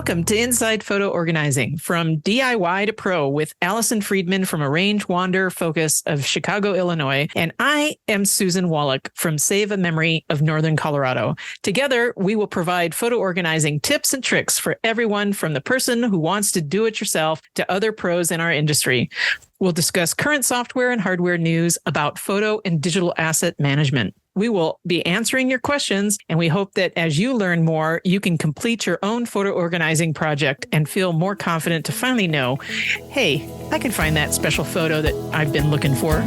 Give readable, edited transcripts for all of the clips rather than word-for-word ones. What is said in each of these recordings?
Welcome to Inside Photo Organizing, from DIY to Pro, with Allison Friedman from Arrange, Wander, Focus of Chicago, Illinois. And I am Susan Wallach from Save a Memory of Northern Colorado. Together, we will provide photo organizing tips and tricks for everyone, from the person who wants to do it yourself to other pros in our industry. We'll discuss current software and hardware news about photo and digital asset management. We will be answering your questions, and we hope that as you learn more, you can complete your own photo organizing project and feel more confident to finally know, hey, I can find that special photo that I've been looking for.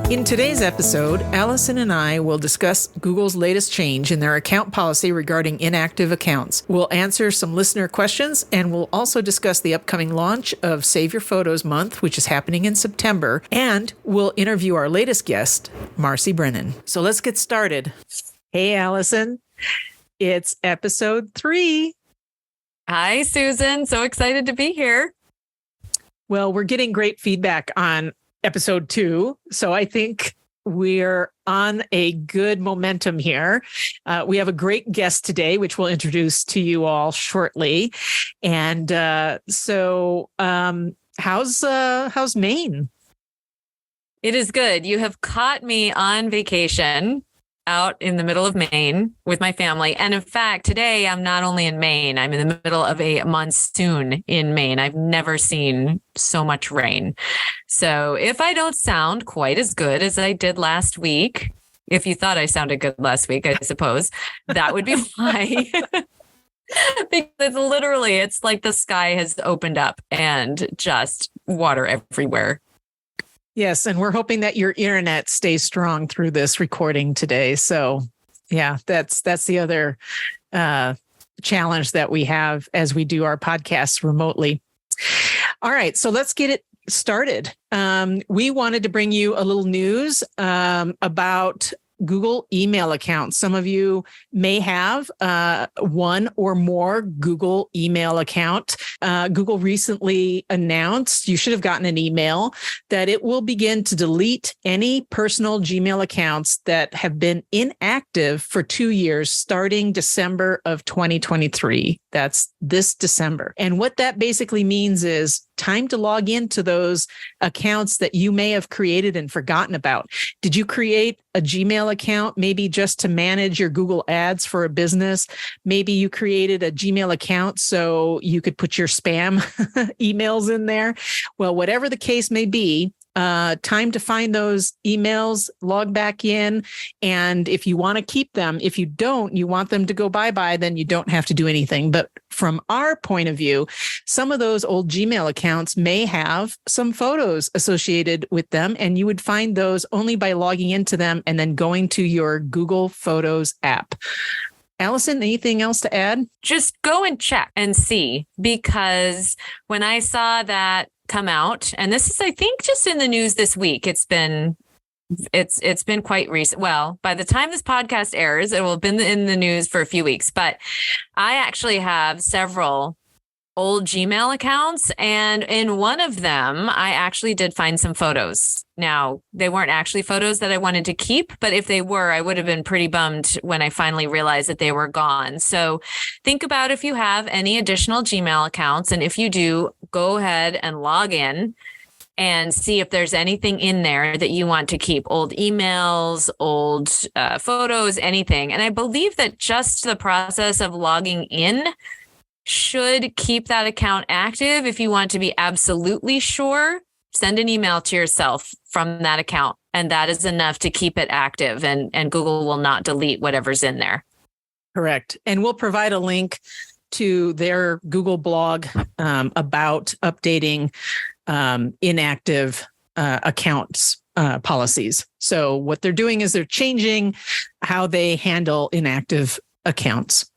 In today's episode, Allison and I will discuss Google's latest change in their account policy regarding inactive accounts. We'll answer some listener questions, and we'll also discuss the upcoming launch of Save Your Photos Month, which is happening in September, and we'll interview our latest guest, Marci Brennan. So let's get started. Hey, Allison. It's episode 3. Hi, Susan. So excited to be here. Well, we're getting great feedback on episode 2. So I think we're on a good momentum here. We have a great guest today, which we'll introduce to you all shortly. And how's Maine? It is good. You have caught me on vacation out in the middle of Maine with my family. And in fact, today I'm not only in Maine, I'm in the middle of a monsoon in Maine. I've never seen so much rain. So if I don't sound quite as good as I did last week, if you thought I sounded good last week, I suppose that would be why. Because literally, it's like the sky has opened up and just water everywhere. Yes, and we're hoping that your internet stays strong through this recording today. So, yeah, that's the other challenge that we have as we do our podcasts remotely. All right, so let's get it started. We wanted to bring you a little news about Google email accounts. Some of you may have one or more Google email account. Google recently announced, you should have gotten an email, that it will begin to delete any personal Gmail accounts that have been inactive for 2 years, starting December of 2023. That's this December. And what that basically means is time to log into those accounts that you may have created and forgotten about. Did you create a Gmail account maybe just to manage your Google ads for a business? Maybe you created a Gmail account so you could put your spam emails in there. Well, whatever the case may be, time to find those emails, log back in. And if you want to keep them, if you don't, you want them to go bye-bye, then you don't have to do anything. But from our point of view, some of those old Gmail accounts may have some photos associated with them, and you would find those only by logging into them and then going to your Google Photos app. Allison, anything else to add? Just go and check and see, because when I saw that come out, and this is, I think, just in the news this week, it's been quite recent. Well, by the time this podcast airs, it will have been in the news for a few weeks, but I actually have several old Gmail accounts, and in one of them, I actually did find some photos. Now, they weren't actually photos that I wanted to keep, but if they were, I would have been pretty bummed when I finally realized that they were gone. So think about if you have any additional Gmail accounts, and if you do, go ahead and log in and see if there's anything in there that you want to keep. Old emails, old photos, anything. And I believe that just the process of logging in should keep that account active. If you want to be absolutely sure, send an email to yourself from that account, and that is enough to keep it active, and Google will not delete whatever's in there. Correct. And we'll provide a link to their Google blog about updating inactive accounts policies. So what they're doing is they're changing how they handle inactive accounts.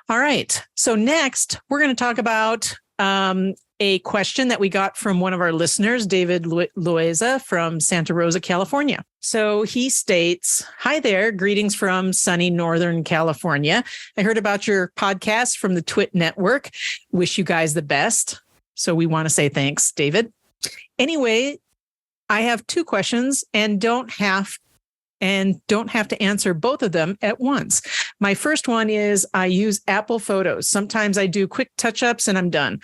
All right. So next, we're going to talk about a question that we got from one of our listeners, David Loaiza from Santa Rosa, California. So he states, "Hi there, greetings from sunny Northern California. I heard about your podcast from the Twit Network. Wish you guys the best." So we want to say thanks, David. Anyway, I have 2 questions and don't have and don't have to answer both of them at once. My first one is I use Apple Photos. Sometimes I do quick touch-ups and I'm done.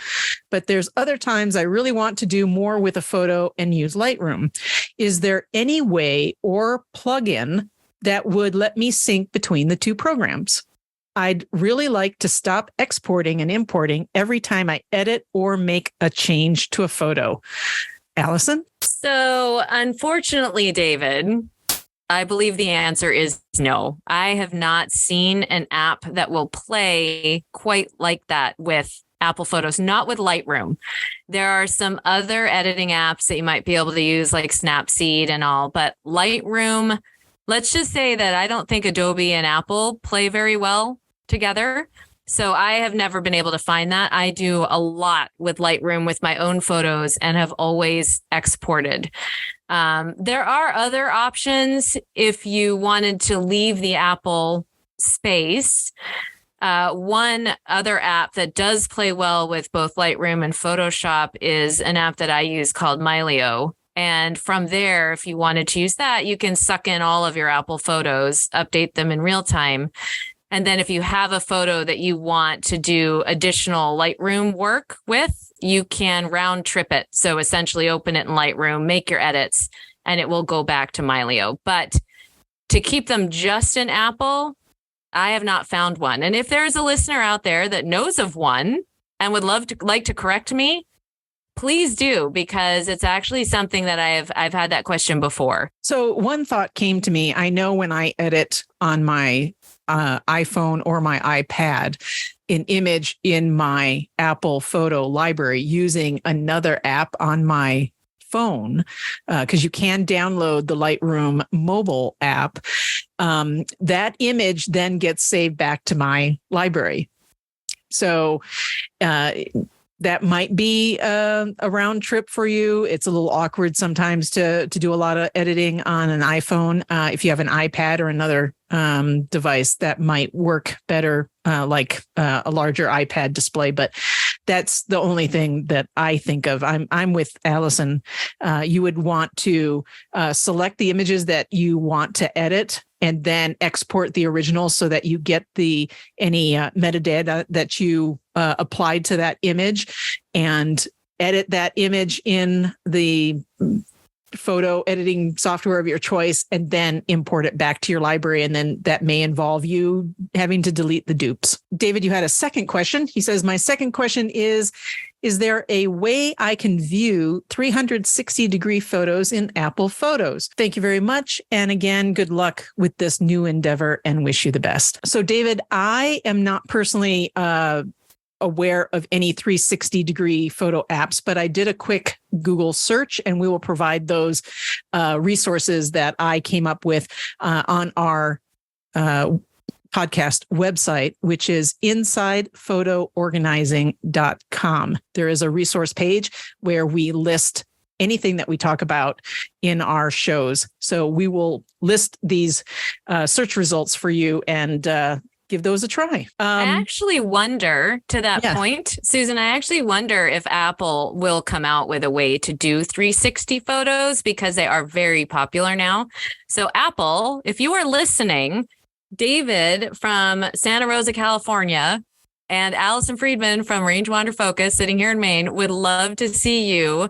But there's other times I really want to do more with a photo and use Lightroom. Is there any way or plugin that would let me sync between the two programs? I'd really like to stop exporting and importing every time I edit or make a change to a photo. Allison? So unfortunately, David, I believe the answer is no. I have not seen an app that will play quite like that with Apple Photos, not with Lightroom. There are some other editing apps that you might be able to use like Snapseed and all, but Lightroom, let's just say that I don't think Adobe and Apple play very well together. So I have never been able to find that. I do a lot with Lightroom with my own photos and have always exported. There are other options if you wanted to leave the Apple space. One other app that does play well with both Lightroom and Photoshop is an app that I use called Mylio. And from there, if you wanted to use that, you can suck in all of your Apple photos, update them in real time. And then if you have a photo that you want to do additional Lightroom work with, you can round trip it. So essentially open it in Lightroom, make your edits, and it will go back to Mylio. But to keep them just in Apple, I have not found one. And if there is a listener out there that knows of one and would like to correct me, please do, because it's actually something that I've had that question before. So one thought came to me. I know when I edit on my iPhone or my iPad, an image in my Apple photo library using another app on my phone, because you can download the Lightroom mobile app, that image then gets saved back to my library. So that might be a round trip for you. It's a little awkward sometimes to do a lot of editing on an iPhone. If you have an iPad or another device, that might work better, like a larger iPad display. But that's the only thing that I think of. I'm with Allison. You would want to select the images that you want to edit and then export the original so that you get any metadata that you applied to that image, and edit that image in the photo editing software of your choice, and then import it back to your library. And then that may involve you having to delete the dupes. David, you had a second question. He says, my second question is there a way I can view 360-degree photos in Apple Photos? Thank you very much. And again, good luck with this new endeavor and wish you the best. So David, I am not personally aware of any 360-degree photo apps, but I did a quick Google search, and we will provide those resources that I came up with on our podcast website, which is insidephotoorganizing.com. There is a resource page where we list anything that we talk about in our shows. So we will list these search results for you and give those a try. I actually wonder, to that point, Susan, I actually wonder if Apple will come out with a way to do 360 photos, because they are very popular now. So Apple, if you are listening, David from Santa Rosa, California, and Allison Friedman from Range Wander Focus sitting here in Maine would love to see you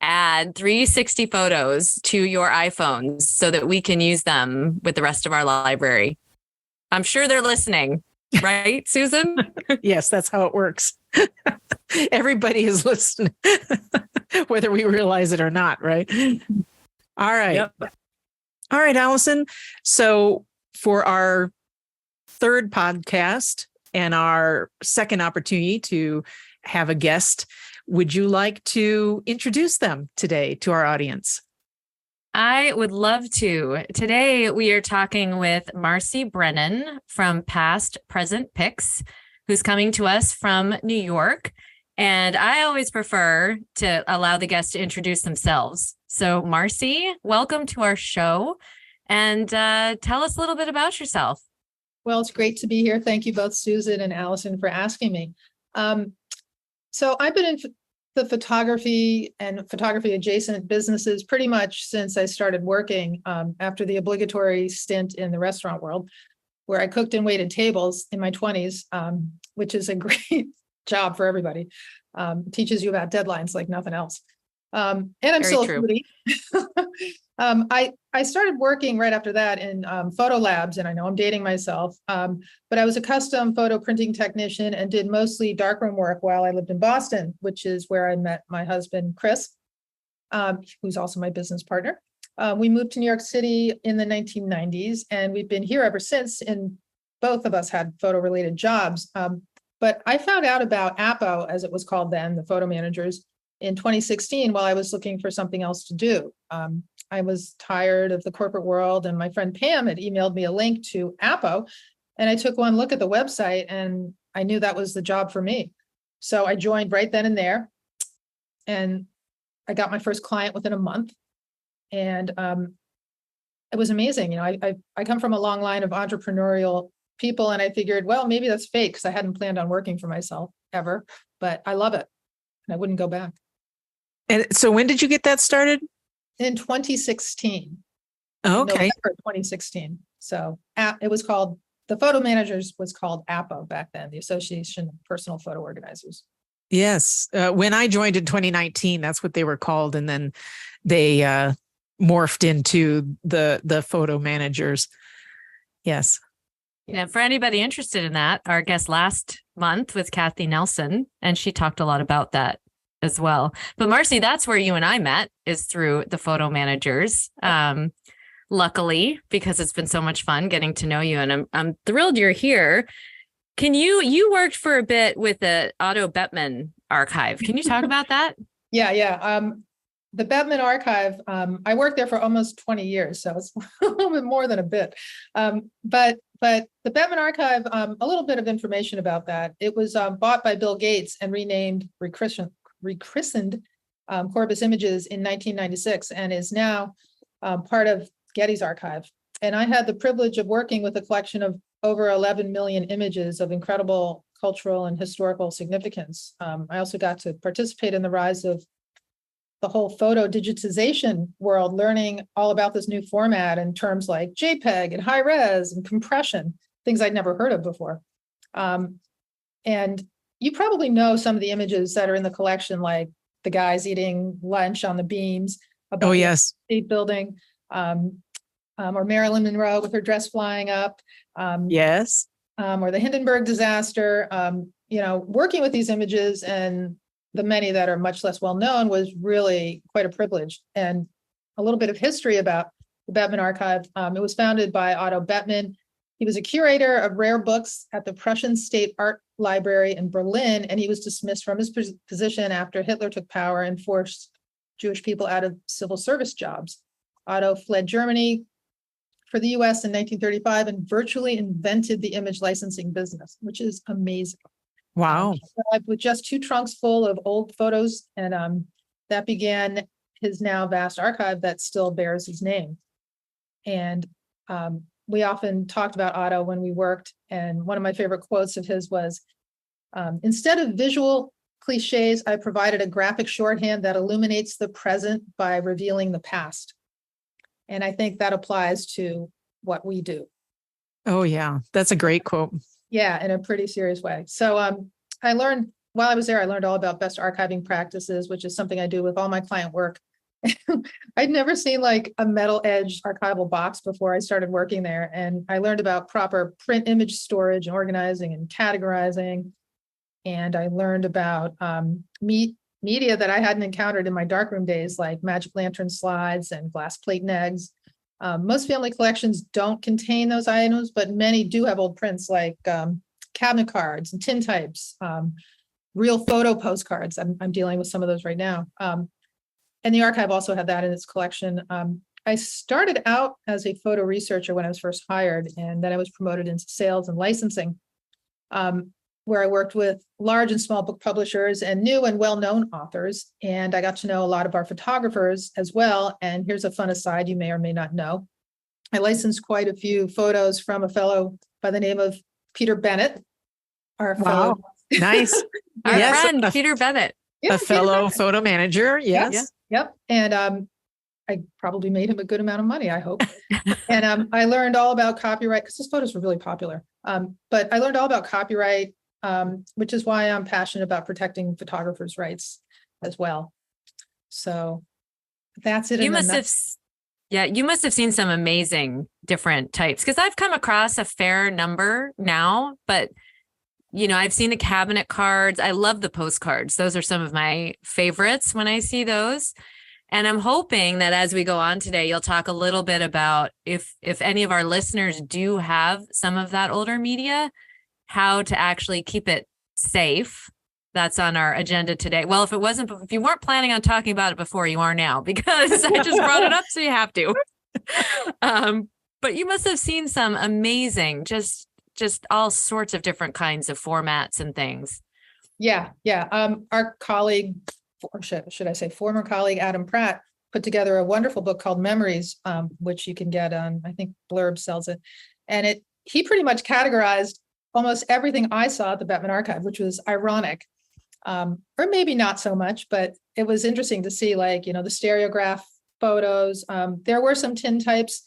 add 360 photos to your iPhones so that we can use them with the rest of our library. I'm sure they're listening, right, Susan? Yes, that's how it works. Everybody is listening, whether we realize it or not, right? All right. Yep. All right, Allison. So for our third podcast and our second opportunity to have a guest, would you like to introduce them today to our audience? I would love to. Today, we are talking with Marci Brennan from Past Present Pics, who's coming to us from New York. And I always prefer to allow the guests to introduce themselves. So Marci, welcome to our show. And tell us a little bit about yourself. Well, it's great to be here. Thank you both, Susan and Allison, for asking me. So I've been in the photography and photography adjacent businesses pretty much since I started working after the obligatory stint in the restaurant world, where I cooked and waited tables in my 20s, which is a great job for everybody. Teaches you about deadlines like nothing else. And I'm Very still true. a foodie. I started working right after that in photo labs, and I know I'm dating myself, but I was a custom photo printing technician and did mostly darkroom work while I lived in Boston, which is where I met my husband, Chris, who's also my business partner. We moved to New York City in the 1990s, and we've been here ever since, and both of us had photo-related jobs. But I found out about APO, as it was called then, the photo managers, in 2016 while I was looking for something else to do. I was tired of the corporate world, and my friend Pam had emailed me a link to APO, and I took one look at the website, and I knew that was the job for me. So I joined right then and there, and I got my first client within a month, and it was amazing. You know, I come from a long line of entrepreneurial people, and I figured, well, maybe that's fake because I hadn't planned on working for myself ever, but I love it, and I wouldn't go back. And so when did you get that started? In 2016. Oh, okay. November 2016. So it was called, the photo managers was called APO back then, the Association of Personal Photo Organizers. Yes. When I joined in 2019, that's what they were called. And then they morphed into the photo managers. Yes. Yeah, for anybody interested in that, our guest last month was Kathy Nelson, and she talked a lot about that as well. But Marci, that's where you and I met, is through the photo managers. Luckily, because it's been so much fun getting to know you, and I'm thrilled you're here. Can you worked for a bit with the Otto Bettmann archive? Can you talk about that? Yeah. The Bettmann archive, I worked there for almost 20 years, so it's a little bit more than a bit. But the Bettmann archive, a little bit of information about that. It was bought by Bill Gates and renamed, rechristened Corbis Images in 1996, and is now part of Getty's archive. And I had the privilege of working with a collection of over 11 million images of incredible cultural and historical significance. I also got to participate in the rise of the whole photo digitization world, learning all about this new format and terms like JPEG and high res and compression, things I'd never heard of before. And you probably know some of the images that are in the collection, like the guys eating lunch on the beams above the state building, or Marilyn Monroe with her dress flying up. Yes. Or the Hindenburg disaster. Working with these images and the many that are much less well known was really quite a privilege. And a little bit of history about the Bettmann archive. It was founded by Otto Bettmann. He was a curator of rare books at the Prussian State Art Library in Berlin, and he was dismissed from his position after Hitler took power and forced Jewish people out of civil service jobs. Otto fled Germany for the US in 1935 and virtually invented the image licensing business, which is amazing. Wow. With just 2 trunks full of old photos, and that began his now vast archive that still bears his name. And we often talked about Otto when we worked, and one of my favorite quotes of his was, instead of visual cliches, I provided a graphic shorthand that illuminates the present by revealing the past. And I think that applies to what we do. Oh, yeah. That's a great quote. Yeah, in a pretty serious way. So I learned, while I was there, I learned all about best archiving practices, which is something I do with all my client work. I'd never seen like a metal edged archival box before I started working there. And I learned about proper print image storage and organizing and categorizing. And I learned about media that I hadn't encountered in my darkroom days, like magic lantern slides and glass plate and eggs. Most family collections don't contain those items, but many do have old prints like cabinet cards and tintypes, real photo postcards. I'm dealing with some of those right now. And the archive also had that in its collection. I started out as a photo researcher when I was first hired, and then I was promoted into sales and licensing, where I worked with large and small book publishers and new and well-known authors. And I got to know a lot of our photographers as well. And here's a fun aside you may or may not know. I licensed quite a few photos from a fellow by the name of Peter Bennett, our fellow. Nice. Our friend, Peter Bennett. Yeah, a fellow photo manager. Yes. Yep. And I probably made him a good amount of money, I hope. And I learned all about copyright because his photos were really popular. But I learned all about copyright, which is why I'm passionate about protecting photographers' rights as well. So that's it. You must have, yeah, you must have seen some amazing different types, because I've come across a fair number now, but I've seen the cabinet cards. I love the postcards. Those are some of my favorites when I see those. And I'm hoping that as we go on today, you'll talk a little bit about if any of our listeners do have some of that older media, how to actually keep it safe. That's on our agenda today. Well, if you weren't planning on talking about it before, you are now, because I just brought it up, so you have to. But you must have seen some amazing, just all sorts of different kinds of formats and things. Yeah. Our colleague, or should I say former colleague, Adam Pratt, put together a wonderful book called Memories, which you can get on, I think Blurb sells it. And he pretty much categorized almost everything I saw at the Bettmann Archive, which was ironic, or maybe not so much, but it was interesting to see, like, the stereograph photos. There were some tintypes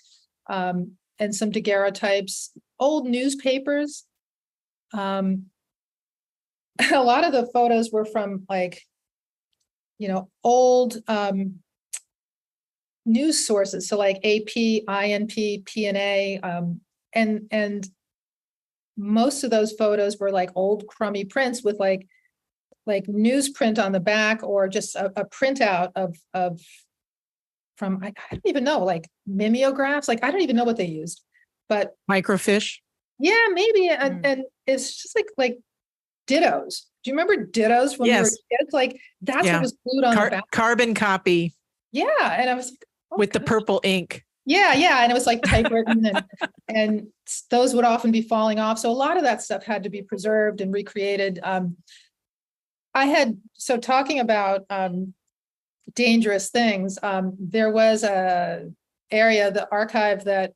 and some daguerreotypes, old newspapers. A lot of the photos were from old news sources. So like AP, INP, PNA, and most of those photos were like old crummy prints with like newsprint on the back, or just a printout of from, I don't even know, like mimeographs. Like, I don't even know what they used, but Microfiche. Yeah, maybe. And it's just like dittos. Do you remember dittos when we were kids? Like, that's what was glued on the back. Carbon copy. Yeah. And I was like, with the purple ink. Yeah. And it was like typewritten and those would often be falling off. So a lot of that stuff had to be preserved and recreated. Talking about dangerous things, there was a area, the archive, that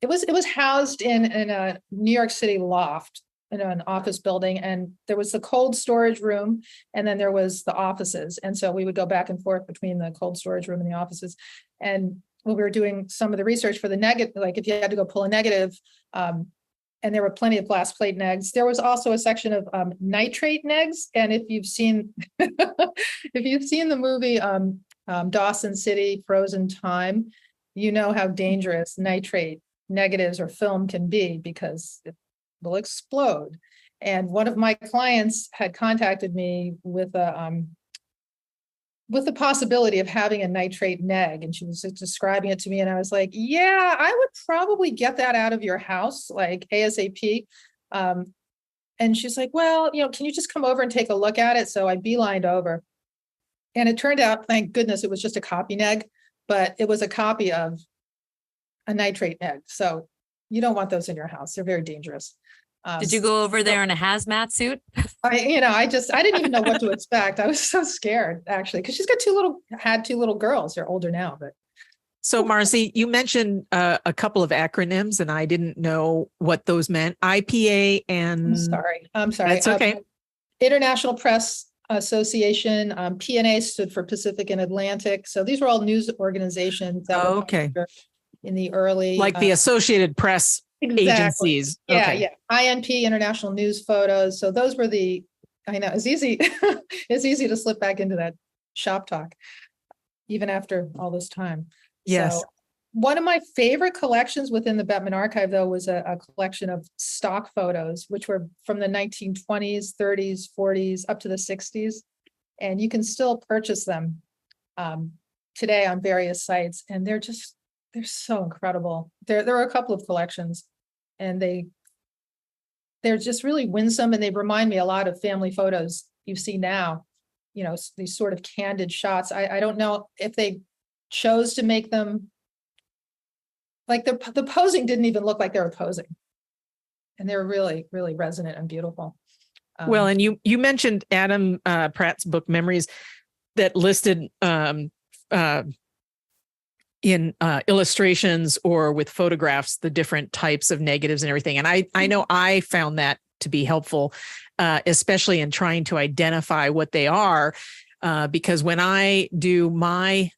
it was housed in a New York City loft in an office building, and there was the cold storage room, and then there was the offices. And so we would go back and forth between the cold storage room and the offices. And when we were doing some of the research for the negative, like if you had to go pull a negative, and there were plenty of glass plate negs, there was also a section of nitrate negs. And if you've seen the movie Dawson City, Frozen Time, you know how dangerous nitrate negatives or film can be, because it will explode. And one of my clients had contacted me with the possibility of having a nitrate neg, and she was describing it to me, and I was like, yeah, I would probably get that out of your house, like ASAP. And she's like, well, can you just come over and take a look at it? So I beelined over, and it turned out, thank goodness, it was just a copy neg, but it was a copy of a nitrate neg. So you don't want those in your house. They're very dangerous. Did you go over there in a hazmat suit? I didn't even know what to expect. I was so scared, actually, because she's got two little girls. They're older now, but. So Marci, you mentioned a couple of acronyms, and I didn't know what those meant. IPA and. I'm sorry. That's okay. International Press Association. PNA stood for Pacific and Atlantic. So these were all news organizations that were in the early, like the Associated Press agencies. Yeah. INP, International News Photos. So those were I know it's easy. It's easy to slip back into that shop talk, even after all this time. Yes. So one of my favorite collections within the Bettmann Archive, though, was a collection of stock photos, which were from the 1920s, 30s, 40s, up to the 60s. And you can still purchase them today on various sites. And they're so incredible. There were a couple of collections, and they're just really winsome, and they remind me a lot of family photos you see now, these sort of candid shots. I don't know if they chose to make them, like the posing didn't even look like they were posing, and they were really, really resonant and beautiful. Well, and you mentioned Adam Pratt's book Memories that listed in illustrations or with photographs the different types of negatives and everything. And I know I found that to be helpful, especially in trying to identify what they are. Because when I do my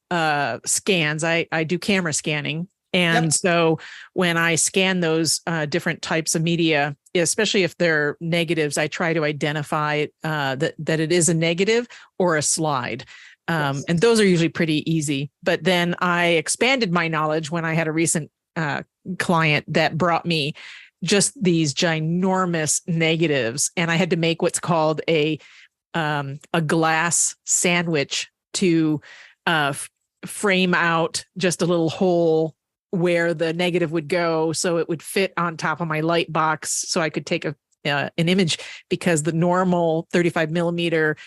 scans, I do camera scanning. And so when I scan those different types of media, especially if they're negatives, I try to identify that it is a negative or a slide. And those are usually pretty easy. But then I expanded my knowledge when I had a recent client that brought me just these ginormous negatives. And I had to make what's called a glass sandwich to frame out just a little hole where the negative would go, so it would fit on top of my light box, so I could take an image, because the normal 35 millimeter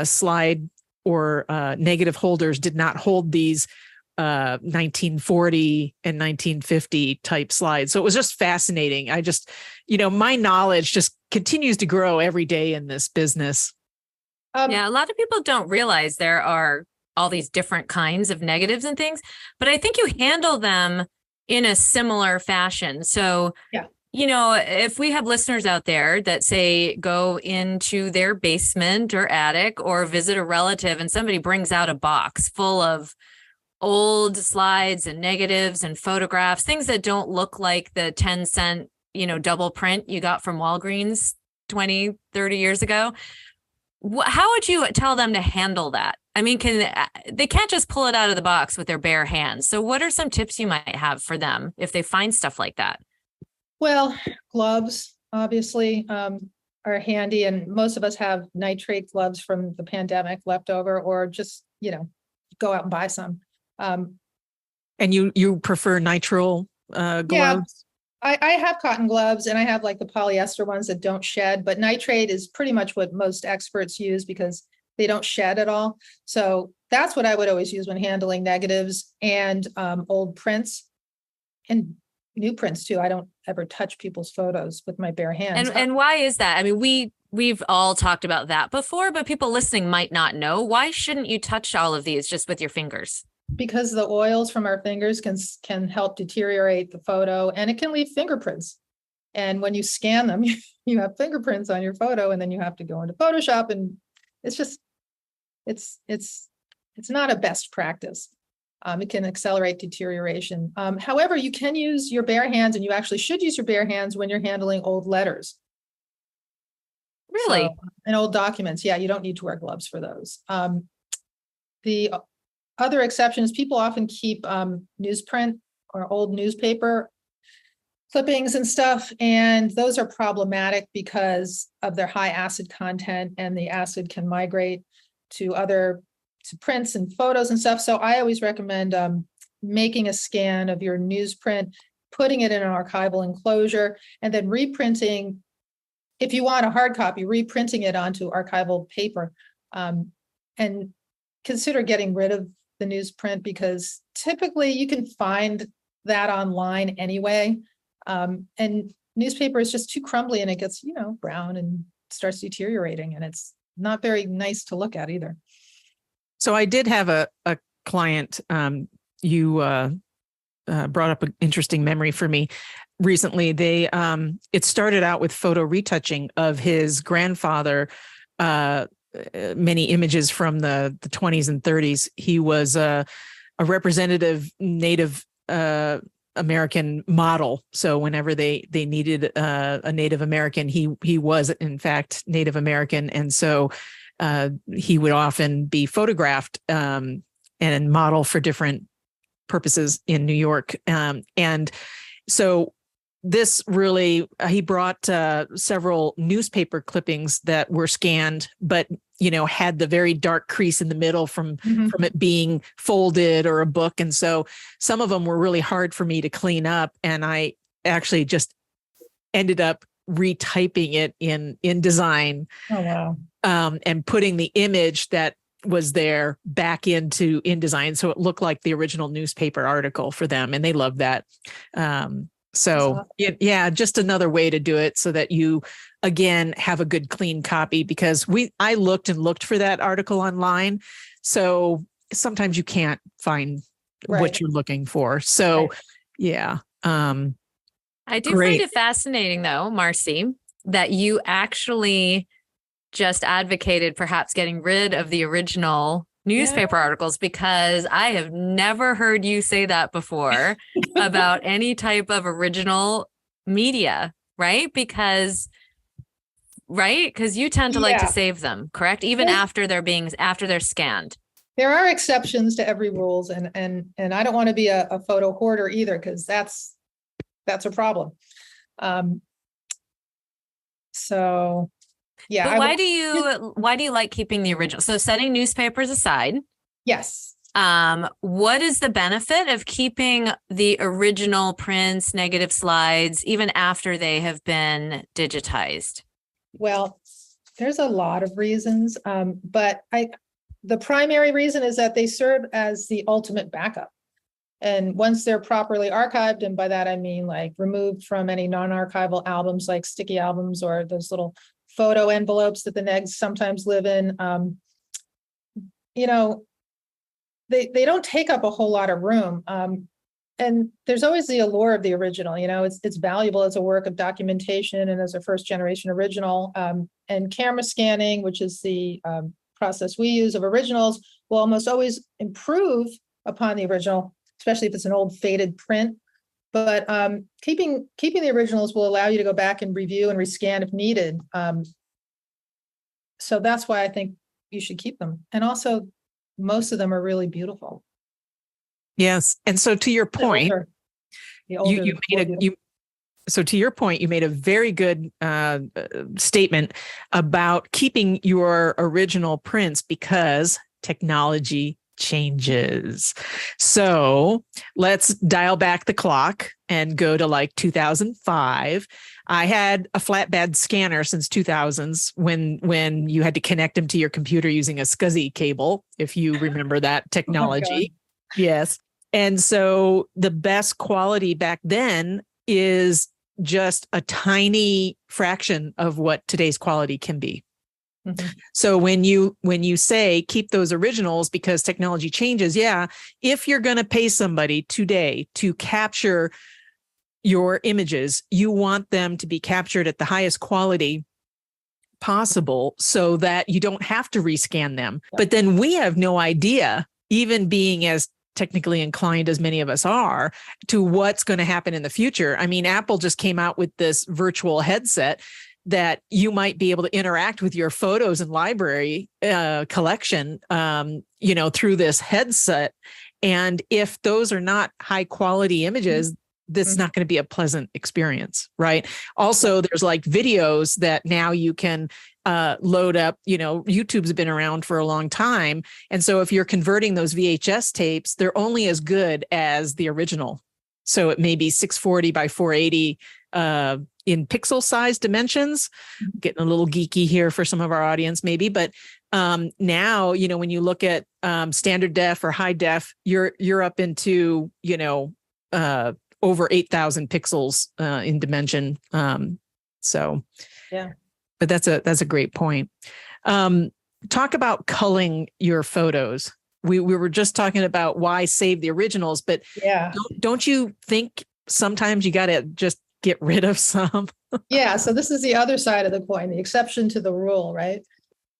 slide or negative holders did not hold these 1940 and 1950 type slides. So it was just fascinating. I just, my knowledge just continues to grow every day in this business. Yeah, a lot of people don't realize there are all these different kinds of negatives and things, but I think you handle them in a similar fashion. So, if we have listeners out there that say go into their basement or attic or visit a relative and somebody brings out a box full of old slides and negatives and photographs, things that don't look like the 10-cent, double print you got from Walgreens 20, 30 years ago. How would you tell them to handle that? I mean, they can't just pull it out of the box with their bare hands. So what are some tips you might have for them if they find stuff like that? Well, gloves obviously are handy, and most of us have nitrate gloves from the pandemic left over, or just, go out and buy some. And you prefer nitrile gloves? Yeah, I have cotton gloves, and I have like the polyester ones that don't shed, but nitrate is pretty much what most experts use because they don't shed at all. So that's what I would always use when handling negatives and old prints and new prints too. I don't ever touch people's photos with my bare hands. And why is that? I mean, we've all talked about that before, but people listening might not know. Why shouldn't you touch all of these just with your fingers? Because the oils from our fingers can help deteriorate the photo, and it can leave fingerprints. And when you scan them, you have fingerprints on your photo, and then you have to go into Photoshop, and it's just, it's not a best practice. It can accelerate deterioration. However, you can use your bare hands, and you actually should use your bare hands when you're handling old letters. Really? And old documents. Yeah, you don't need to wear gloves for those. The other exception is people often keep newsprint or old newspaper clippings and stuff, and those are problematic because of their high acid content, and the acid can migrate to prints and photos and stuff. So I always recommend making a scan of your newsprint, putting it in an archival enclosure, and then reprinting. If you want a hard copy, reprinting it onto archival paper, and consider getting rid of the newsprint, because typically you can find that online anyway. And newspaper is just too crumbly, and it gets, brown and starts deteriorating, and it's not very nice to look at either. So I did have a client, you brought up an interesting memory for me. Recently, it started out with photo retouching of his grandfather, many images from the 20s and 30s. He was a representative Native American model. So whenever they needed a Native American, he was in fact Native American. And so he would often be photographed and model for different purposes in New York. And so this really, he brought several newspaper clippings that were scanned, but had the very dark crease in the middle from it being folded or a book. And so some of them were really hard for me to clean up. And I actually just ended up retyping it in InDesign. Oh, wow. And putting the image that was there back into InDesign. So it looked like the original newspaper article for them. And they loved that. So yeah, just another way to do it so that you, again, have a good clean copy, because I looked for that article online. So sometimes you can't find what you're looking for. So yeah. I do Great. find it fascinating though, Marci, that you actually just advocated perhaps getting rid of the original newspaper articles, because I have never heard you say that before about any type of original media, right? Because you tend to like to save them, correct? Even after they're scanned. There are exceptions to every rules, and I don't want to be a photo hoarder either, because that's a problem. So yeah. But why do you like keeping the original? So setting newspapers aside. Yes. What is the benefit of keeping the original prints, negative slides, even after they have been digitized? Well, there's a lot of reasons, but the primary reason is that they serve as the ultimate backup. And once they're properly archived, and by that I mean like removed from any non-archival albums like sticky albums or those little photo envelopes that the negs sometimes live in, they don't take up a whole lot of room. And there's always the allure of the original, it's valuable as a work of documentation and as a first generation original. And camera scanning, which is the process we use of originals, will almost always improve upon the original, especially if it's an old faded print. But keeping the originals will allow you to go back and review and rescan if needed. So that's why I think you should keep them. And also, most of them are really beautiful. Yes. And so to your point, so to your point, you made a very good statement about keeping your original prints because technology changes. So let's dial back the clock and go to like 2005. I had a flatbed scanner since 2000s when you had to connect them to your computer using a SCSI cable, if you remember that technology. Yes. And so the best quality back then is just a tiny fraction of what today's quality can be. Mm-hmm. So when you say keep those originals because technology changes, if you're going to pay somebody today to capture your images, you want them to be captured at the highest quality possible so that you don't have to rescan them. Yeah. But then we have no idea, even being as technically inclined as many of us are, to what's going to happen in the future. I mean, Apple just came out with this virtual headset that you might be able to interact with your photos and library collection, through this headset. And if those are not high quality images, this is not going to be a pleasant experience, right? Also, there's like videos that now you can load up. YouTube's been around for a long time. And so if you're converting those VHS tapes, they're only as good as the original. So it may be 640 by 480 in pixel size dimensions. Getting a little geeky here for some of our audience maybe, but now, when you look at standard def or high def, you're up into, over 8,000 pixels in dimension. But that's a great point. Talk about culling your photos. We were just talking about why save the originals, but don't you think sometimes you got to just get rid of some? So this is the other side of the coin, the exception to the rule, right?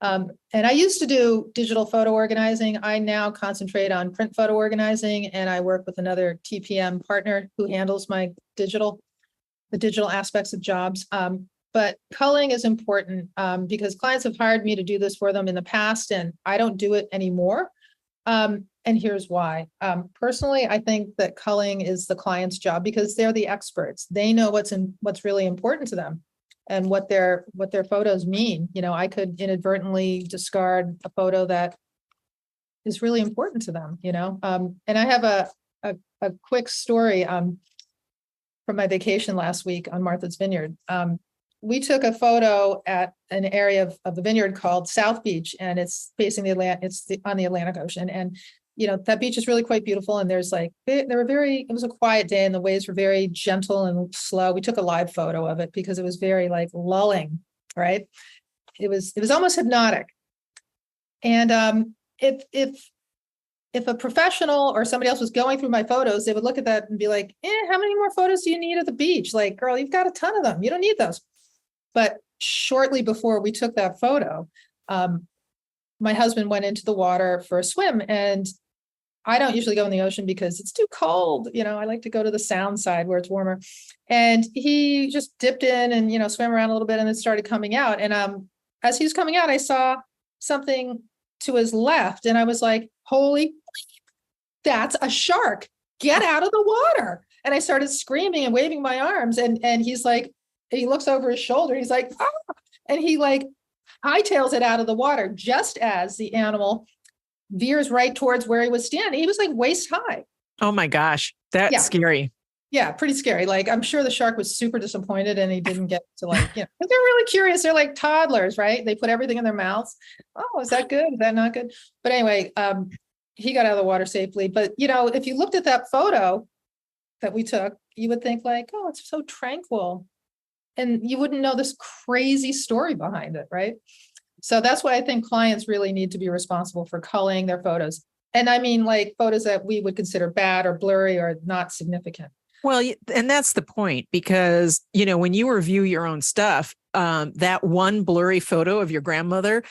And I used to do digital photo organizing. I now concentrate on print photo organizing, and I work with another TPM partner who handles the digital aspects of jobs. But culling is important because clients have hired me to do this for them in the past, and I don't do it anymore. And here's why. Personally, I think that culling is the client's job because they're the experts. They know what's really important to them and what their photos mean. I could inadvertently discard a photo that is really important to them, and I have a quick story from my vacation last week on Martha's Vineyard. We took a photo at an area of the vineyard called South Beach, and it's facing the on the Atlantic Ocean. And, that beach is really quite beautiful. And there's it was a quiet day and the waves were very gentle and slow. We took a live photo of it because it was very lulling, right? It was almost hypnotic. And if a professional or somebody else was going through my photos, they would look at that and be like, how many more photos do you need of the beach? Like, girl, you've got a ton of them. You don't need those. But shortly before we took that photo, my husband went into the water for a swim, and I don't usually go in the ocean because it's too cold. I like to go to the sound side where it's warmer. And he just dipped in and, swam around a little bit and then started coming out. And as he was coming out, I saw something to his left. And I was like, holy, that's a shark. Get out of the water. And I started screaming and waving my arms. And he's like, he looks over his shoulder. He's like, ah! And he like hightails it out of the water just as the animal veers right towards where he was standing. He was like waist high. Oh my gosh. That's scary. Yeah, pretty scary. Like, I'm sure the shark was super disappointed and he didn't get to but they're really curious. They're like toddlers, right? They put everything in their mouths. Oh, is that good? Is that not good? But anyway, he got out of the water safely. But, if you looked at that photo that we took, you would think like, oh, it's so tranquil. And you wouldn't know this crazy story behind it, right? So that's why I think clients really need to be responsible for culling their photos. And I mean, like photos that we would consider bad or blurry or not significant. Well, and that's the point, because, when you review your own stuff, that one blurry photo of your grandmother,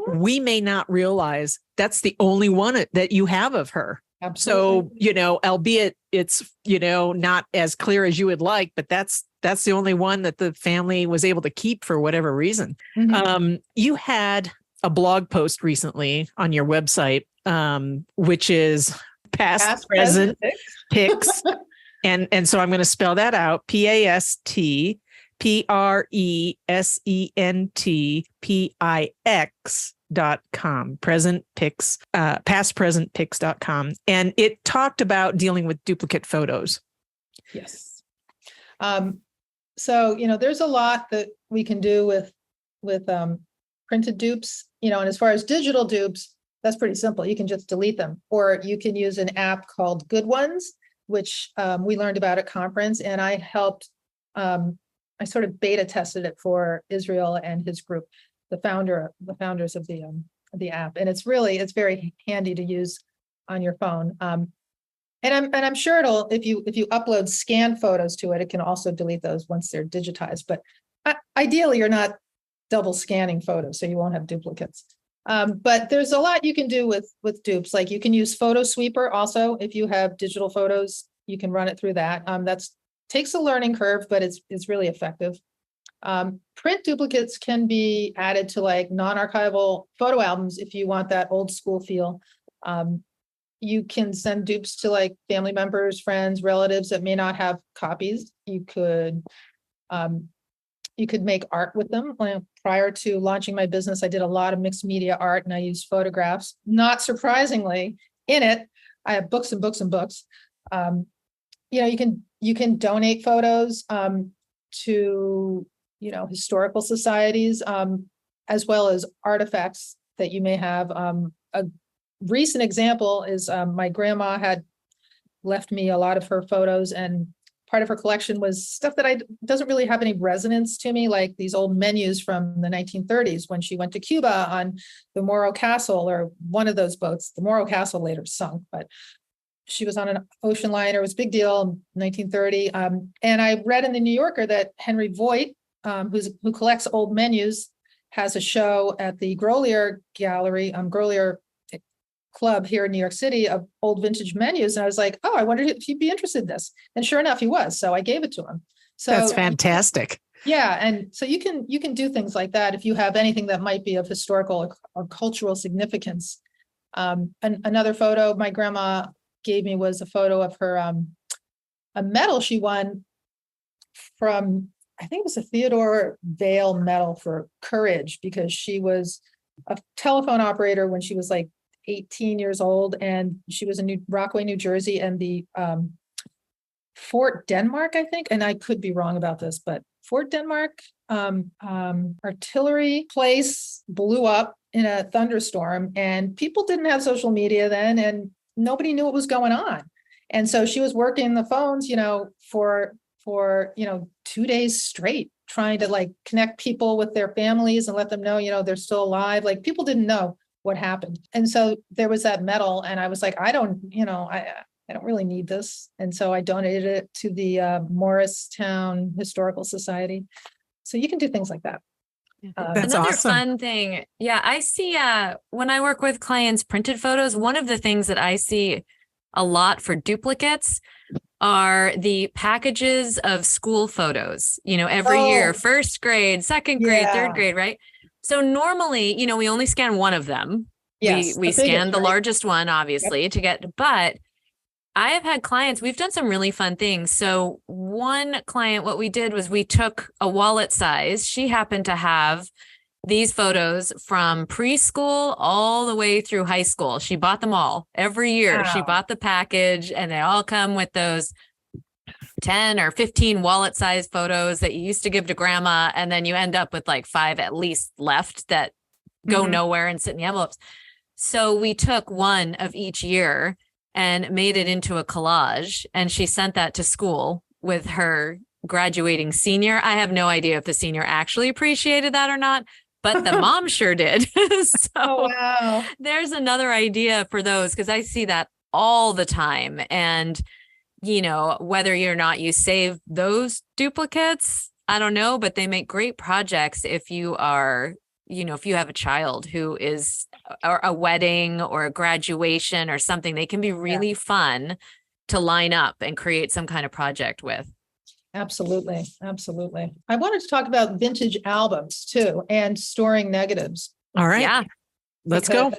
we may not realize that's the only one that you have of her. Absolutely. So, albeit it's, not as clear as you would like, but that's the only one that the family was able to keep for whatever reason. Mm-hmm. You had a blog post recently on your website, which is past present pics. And so I'm going to spell that out. PASTPRESENTPIX.com. Present pics, pastpresentpics.com. And it talked about dealing with duplicate photos. Yes. So, there's a lot that we can do with printed dupes, and as far as digital dupes, that's pretty simple. You can just delete them, or you can use an app called Good Ones, which we learned about at conference, and I helped, I sort of beta tested it for Israel and his group, the founders of the app. And it's very handy to use on your phone. And I'm sure if you upload scanned photos to it, it can also delete those once they're digitized. But ideally, you're not double scanning photos, so you won't have duplicates. But there's a lot you can do with dupes. Like you can use Photo Sweeper also. If you have digital photos, you can run it through that. Takes a learning curve, but it's really effective. Print duplicates can be added to like non-archival photo albums if you want that old school feel. You can send dupes to like family members, friends, relatives that may not have copies. You could make art with them. Prior to launching my business, I did a lot of mixed media art and I used photographs. Not surprisingly, in it, I have books and books and books. You can donate photos to historical societies, as well as artifacts that you may have. A recent example is my grandma had left me a lot of her photos, and part of her collection was stuff that doesn't really have any resonance to me, like these old menus from the 1930s when she went to Cuba on the Morro Castle, or one of those boats. The Morro Castle later sunk, but she was on an ocean liner. It was a big deal in 1930. And I read in the New Yorker that Henry Voigt, who collects old menus, has a show at the Grolier Gallery, Grolier Club here in New York City, of old vintage menus. And I was like, oh, I wondered if he'd be interested in this. And sure enough, he was. So I gave it to him. So that's fantastic. Yeah. And so you can do things like that if you have anything that might be of historical or cultural significance. And another photo my grandma gave me was a photo of her, a medal she won from, I think it was a Theodore Vail medal for courage, because she was a telephone operator when she was like 18 years old, and she was in Rockaway, New Jersey, and the Fort Denmark, I think, and I could be wrong about this, but Fort Denmark artillery place blew up in a thunderstorm, and people didn't have social media then, and nobody knew what was going on. And so she was working the phones, for 2 days straight, trying to like connect people with their families and let them know, they're still alive. Like people didn't know what happened. And so there was that medal, and I was like, I don't really need this. And so I donated it to the Morristown Historical Society. So you can do things like that. That's Another awesome. fun thing. Yeah, I see when I work with clients printed photos, one of the things that I see a lot for duplicates are the packages of school photos, every year, first grade, second grade, third grade, right? So normally, we only scan one of them. Yes, we scan the largest one, obviously, but I have had clients, we've done some really fun things. So one client, what we did was we took a wallet size. She happened to have these photos from preschool all the way through high school. She bought them all every year. Wow. She bought the package, and they all come with those 10 or 15 wallet size photos that you used to give to grandma. And then you end up with like 5 at least left that go nowhere and sit in the envelopes. So we took one of each year and made it into a collage. And she sent that to school with her graduating senior. I have no idea if the senior actually appreciated that or not, but the mom sure did. So wow. There's another idea for those, because I see that all the time. And, whether or not you save those duplicates, I don't know, but they make great projects if you are, if you have a child who is or a wedding or a graduation or something, they can be really fun to line up and create some kind of project with. Absolutely. Absolutely. I wanted to talk about vintage albums too, and storing negatives. All right. Yeah. Let's go.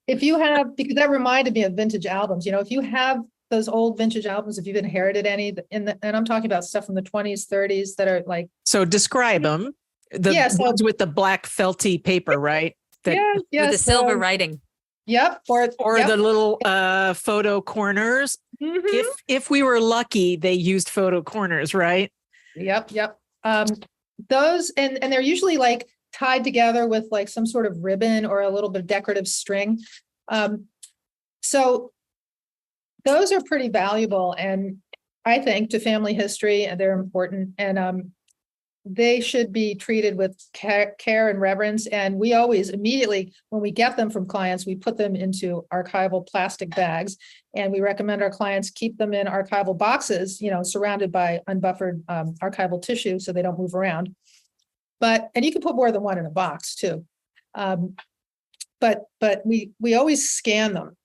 If you have, because that reminded me of vintage albums, if you have those old vintage albums, if you've inherited any and I'm talking about stuff from the 20s, 30s that are like. So describe them. The ones with the black felty paper, right? With the silver writing. Yep. Or the little photo corners. If we were lucky, they used photo corners, right? Yep. Those and they're usually like tied together with like some sort of ribbon or a little bit of decorative string. So those are pretty valuable, and I think to family history, and they're important, and they should be treated with care and reverence. And we always immediately, when we get them from clients, we put them into archival plastic bags, and we recommend our clients keep them in archival boxes, surrounded by unbuffered archival tissue so they don't move around. And you can put more than one in a box too. But we always scan them,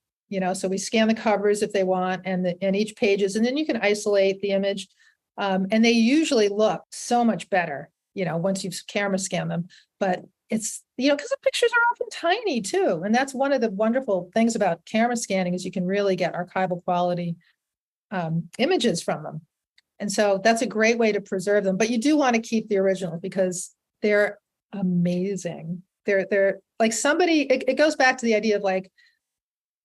so we scan the covers if they want and each pages, and then you can isolate the image. And they usually look so much better, once you've camera scanned them. But it's, because the pictures are often tiny too. And that's one of the wonderful things about camera scanning is you can really get archival quality images from them. And so that's a great way to preserve them. But you do want to keep the original because they're amazing. They're like it goes back to the idea of like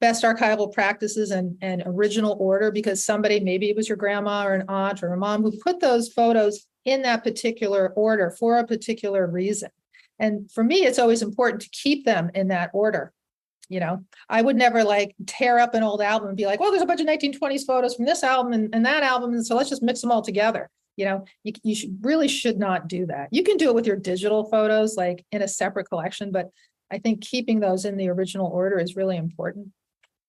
best archival practices and original order, because somebody, maybe it was your grandma or an aunt or a mom who put those photos in that particular order for a particular reason. And for me, it's always important to keep them in that order. I would never like tear up an old album and be like, well, there's a bunch of 1920s photos from this album and that album, and so let's just mix them all together. You should not do that. You can do it with your digital photos, like in a separate collection, but I think keeping those in the original order is really important.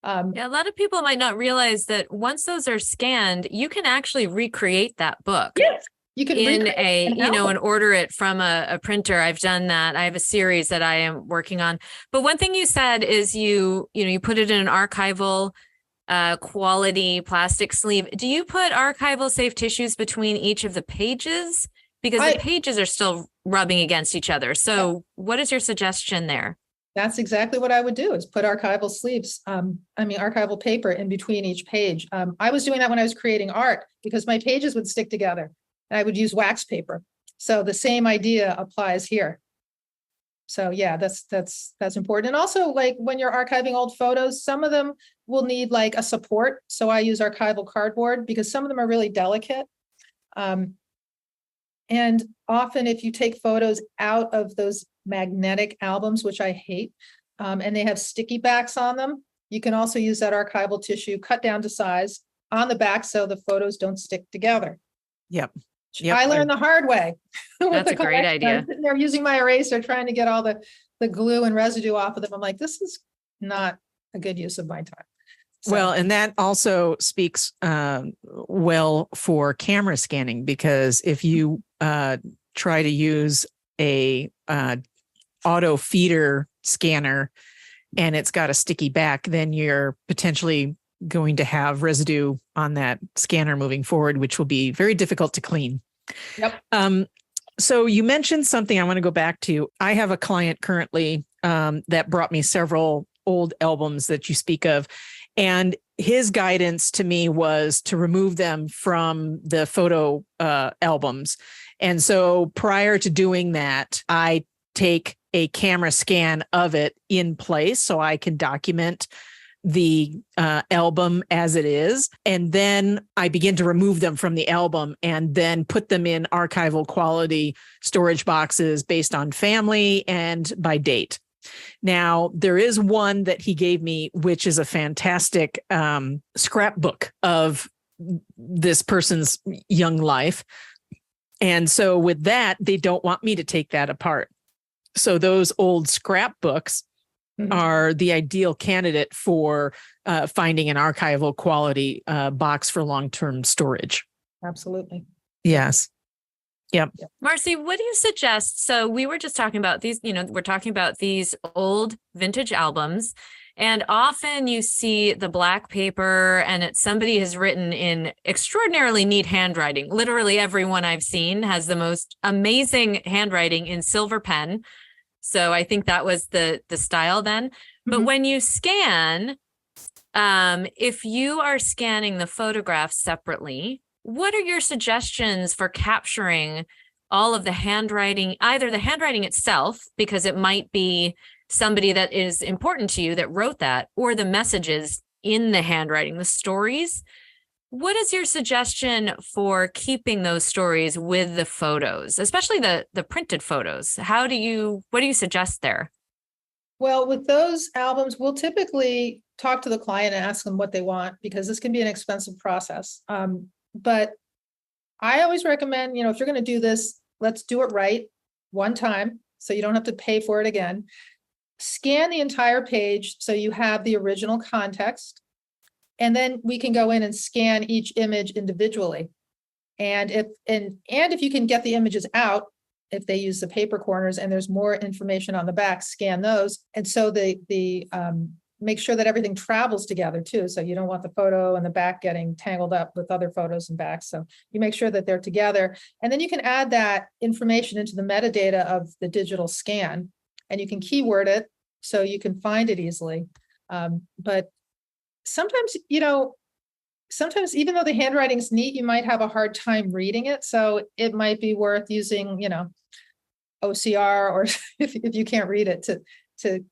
A lot of people might not realize that once those are scanned, you can actually recreate that book. Yes, you can and order it from a printer. I've done that. I have a series that I am working on. But one thing you said is you put it in an archival quality plastic sleeve. Do you put archival safe tissues between each of the pages? Because the pages are still rubbing against each other. So what is your suggestion there? That's exactly what I would do, is put archival sleeves, archival paper in between each page. I was doing that when I was creating art because my pages would stick together and I would use wax paper. So the same idea applies here. So yeah, that's important. And also, like when you're archiving old photos, some of them will need like a support. So I use archival cardboard because some of them are really delicate. And often if you take photos out of those magnetic albums, which I hate, and they have sticky backs on them, you can also use that archival tissue cut down to size on the back so the photos don't stick together. Yep. I learned the hard way. That's a great idea. I'm sitting there using my eraser trying to get all the glue and residue off of them. I'm like, this is not a good use of my time. So. Well, and that also speaks well for camera scanning, because if you try to use a auto feeder scanner and it's got a sticky back, then you're potentially going to have residue on that scanner moving forward, which will be very difficult to clean. Yep. So you mentioned something I want to go back to. I have a client currently that brought me several old albums that you speak of. And his guidance to me was to remove them from the photo albums. And so prior to doing that, I take a camera scan of it in place so I can document the album as it is. And then I begin to remove them from the album and then put them in archival quality storage boxes based on family and by date. Now, there is one that he gave me, which is a fantastic scrapbook of this person's young life. And so with that, they don't want me to take that apart. So those old scrapbooks are the ideal candidate for finding an archival quality box for long-term storage. Absolutely. Yes. Yep. Marci, what do you suggest? So we were just talking about these, we're talking about these old vintage albums, and often you see the black paper and somebody has written in extraordinarily neat handwriting. Literally everyone I've seen has the most amazing handwriting in silver pen. So I think that was the style then. But when you scan, if you are scanning the photographs separately, what are your suggestions for capturing all of the handwriting, either the handwriting itself, because it might be somebody that is important to you that wrote that, or the messages in the handwriting, the stories? What is your suggestion for keeping those stories with the photos, especially the printed photos? What do you suggest there? Well, with those albums, we'll typically talk to the client and ask them what they want, because this can be an expensive process. But I always recommend, if you're going to do this, let's do it right one time, so you don't have to pay for it again. Scan the entire page so you have the original context. And then we can go in and scan each image individually. And if you can get the images out, if they use the paper corners and there's more information on the back, scan those. And so the make sure that everything travels together too. So you don't want the photo and the back getting tangled up with other photos and backs. So you make sure that they're together. And then you can add that information into the metadata of the digital scan, and you can keyword it so you can find it easily. But sometimes, even though the handwriting's neat, you might have a hard time reading it. So it might be worth using, OCR, or if you can't read it, to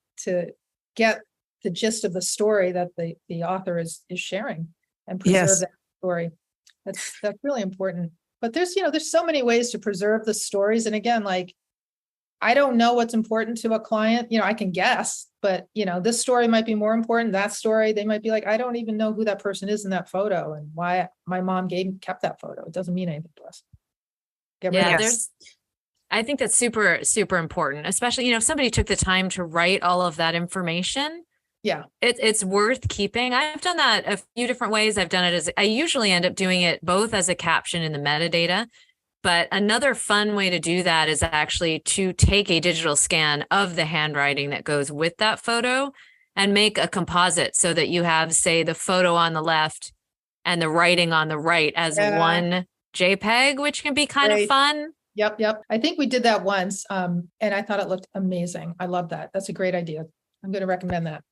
get the gist of the story that the author is sharing and preserve that story. That's really important. But there's so many ways to preserve the stories. And again, I don't know what's important to a client. I can guess, but this story might be more important. That story, they might be like, I don't even know who that person is in that photo and why my mom kept that photo. It doesn't mean anything to us. I think that's super, super important, especially, if somebody took the time to write all of that information. Yeah, it's worth keeping. I've done that a few different ways. I've done it I usually end up doing it both as a caption in the metadata. But another fun way to do that is actually to take a digital scan of the handwriting that goes with that photo and make a composite so that you have, say, the photo on the left and the writing on the right as one JPEG, which can be kind of fun. Yep. I think we did that once, and I thought it looked amazing. I love that. That's a great idea. I'm going to recommend that.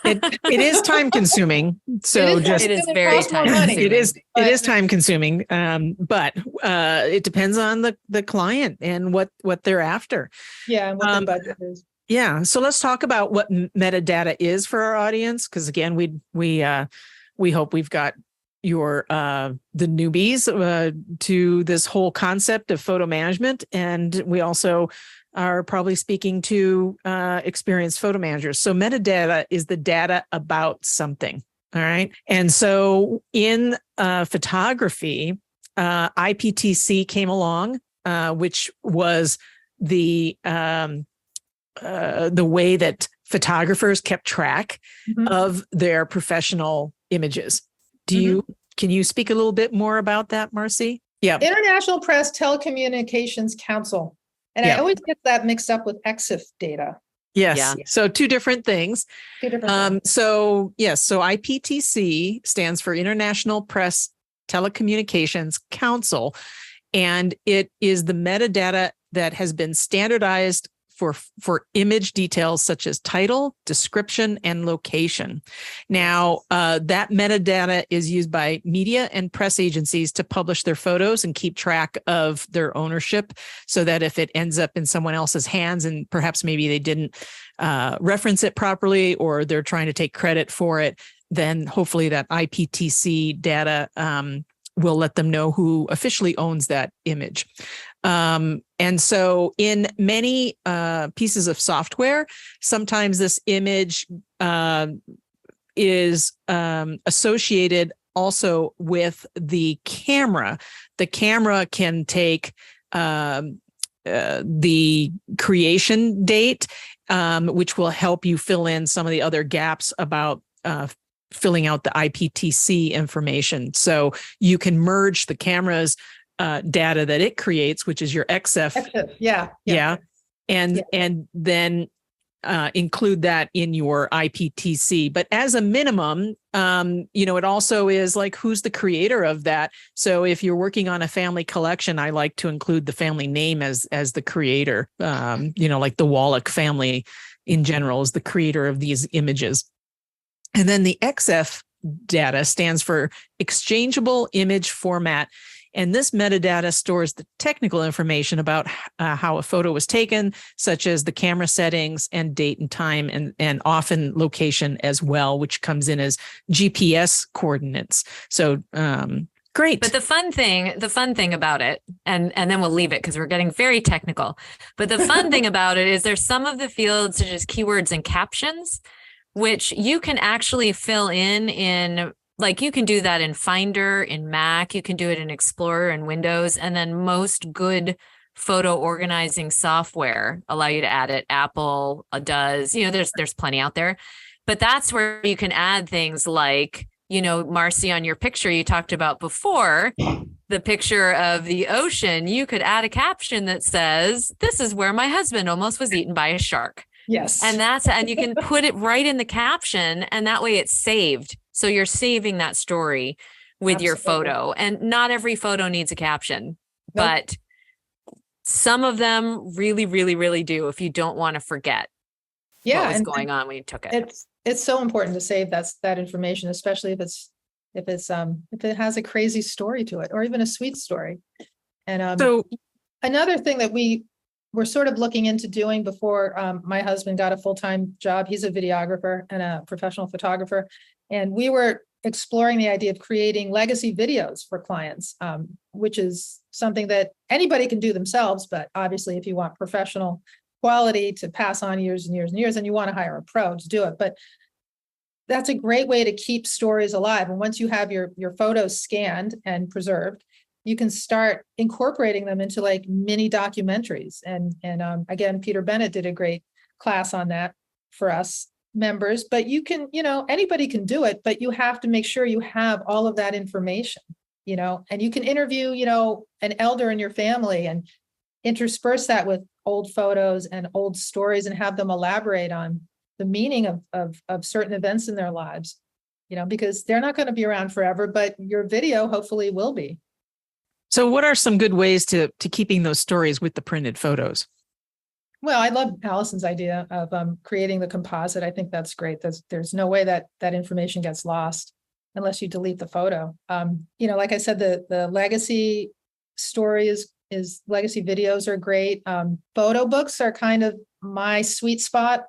It is time consuming. So it is very time consuming. It is time consuming. But it depends on the client and what they're after. Yeah. And what their budget is. Yeah. So let's talk about what metadata is for our audience. Cause again, we hope we've got the newbies to this whole concept of photo management. And we also are probably speaking to experienced photo managers. So metadata is the data about something. All right. And so in photography, IPTC came along, which was the way that photographers kept track of their professional images. Can you speak a little bit more about that, Marci? Yeah. International Press Telecommunications Council. And I always get that mixed up with EXIF data. Yes. Yeah. So two different things. Two different things. So yes. So IPTC stands for International Press Telecommunications Council, and it is the metadata that has been standardized for image details such as title, description, and location. Now, that metadata is used by media and press agencies to publish their photos and keep track of their ownership, so that if it ends up in someone else's hands and perhaps maybe they didn't reference it properly, or they're trying to take credit for it, then hopefully that IPTC data will let them know who officially owns that image. And so in many pieces of software, sometimes this image is associated also with the camera. The camera can take the creation date, which will help you fill in some of the other gaps about filling out the IPTC information. So you can merge the camera's data that it creates, which is your EXIF. Yeah. And then include that in your IPTC. But as a minimum, it also is like, who's the creator of that? So if you're working on a family collection, I like to include the family name as the creator. Like the Wallach family in general is the creator of these images. And then the EXIF data stands for exchangeable image format. And this metadata stores the technical information about how a photo was taken, such as the camera settings and date and time, and often location as well, which comes in as GPS coordinates. So great. But the fun thing about it, and then we'll leave it because we're getting very technical. But the fun thing about it is there's some of the fields, such as keywords and captions, which you can actually fill in, like you can do that in Finder, in Mac, you can do it in Explorer and Windows, and then most good photo organizing software allow you to add it. Apple does, there's plenty out there, but that's where you can add things like, Marci, on your picture you talked about before, the picture of the ocean, you could add a caption that says, "This is where my husband almost was eaten by a shark." Yes. And you can put it right in the caption, and that way it's saved. So you're saving that story with your photo, and not every photo needs a caption, but some of them really, really, really do. If you don't want to forget what was going on when you took it. It's so important to save that information, especially if it has a crazy story to it, or even a sweet story. And so another thing that we're sort of looking into doing before my husband got a full-time job. He's a videographer and a professional photographer. And we were exploring the idea of creating legacy videos for clients, which is something that anybody can do themselves. But obviously, if you want professional quality to pass on years and years and years, and you want to hire a pro to do it. But that's a great way to keep stories alive. And once you have your photos scanned and preserved, you can start incorporating them into like mini documentaries. And again, Peter Bennett did a great class on that for us members, but you can, anybody can do it, but you have to make sure you have all of that information, and you can interview, an elder in your family and intersperse that with old photos and old stories and have them elaborate on the meaning of certain events in their lives, because they're not going to be around forever, but your video hopefully will be. So what are some good ways to keeping those stories with the printed photos? Well, I love Allison's idea of creating the composite. I think that's great. There's no way that information gets lost unless you delete the photo. Like I said, the legacy story is legacy videos are great. Photo books are kind of my sweet spot.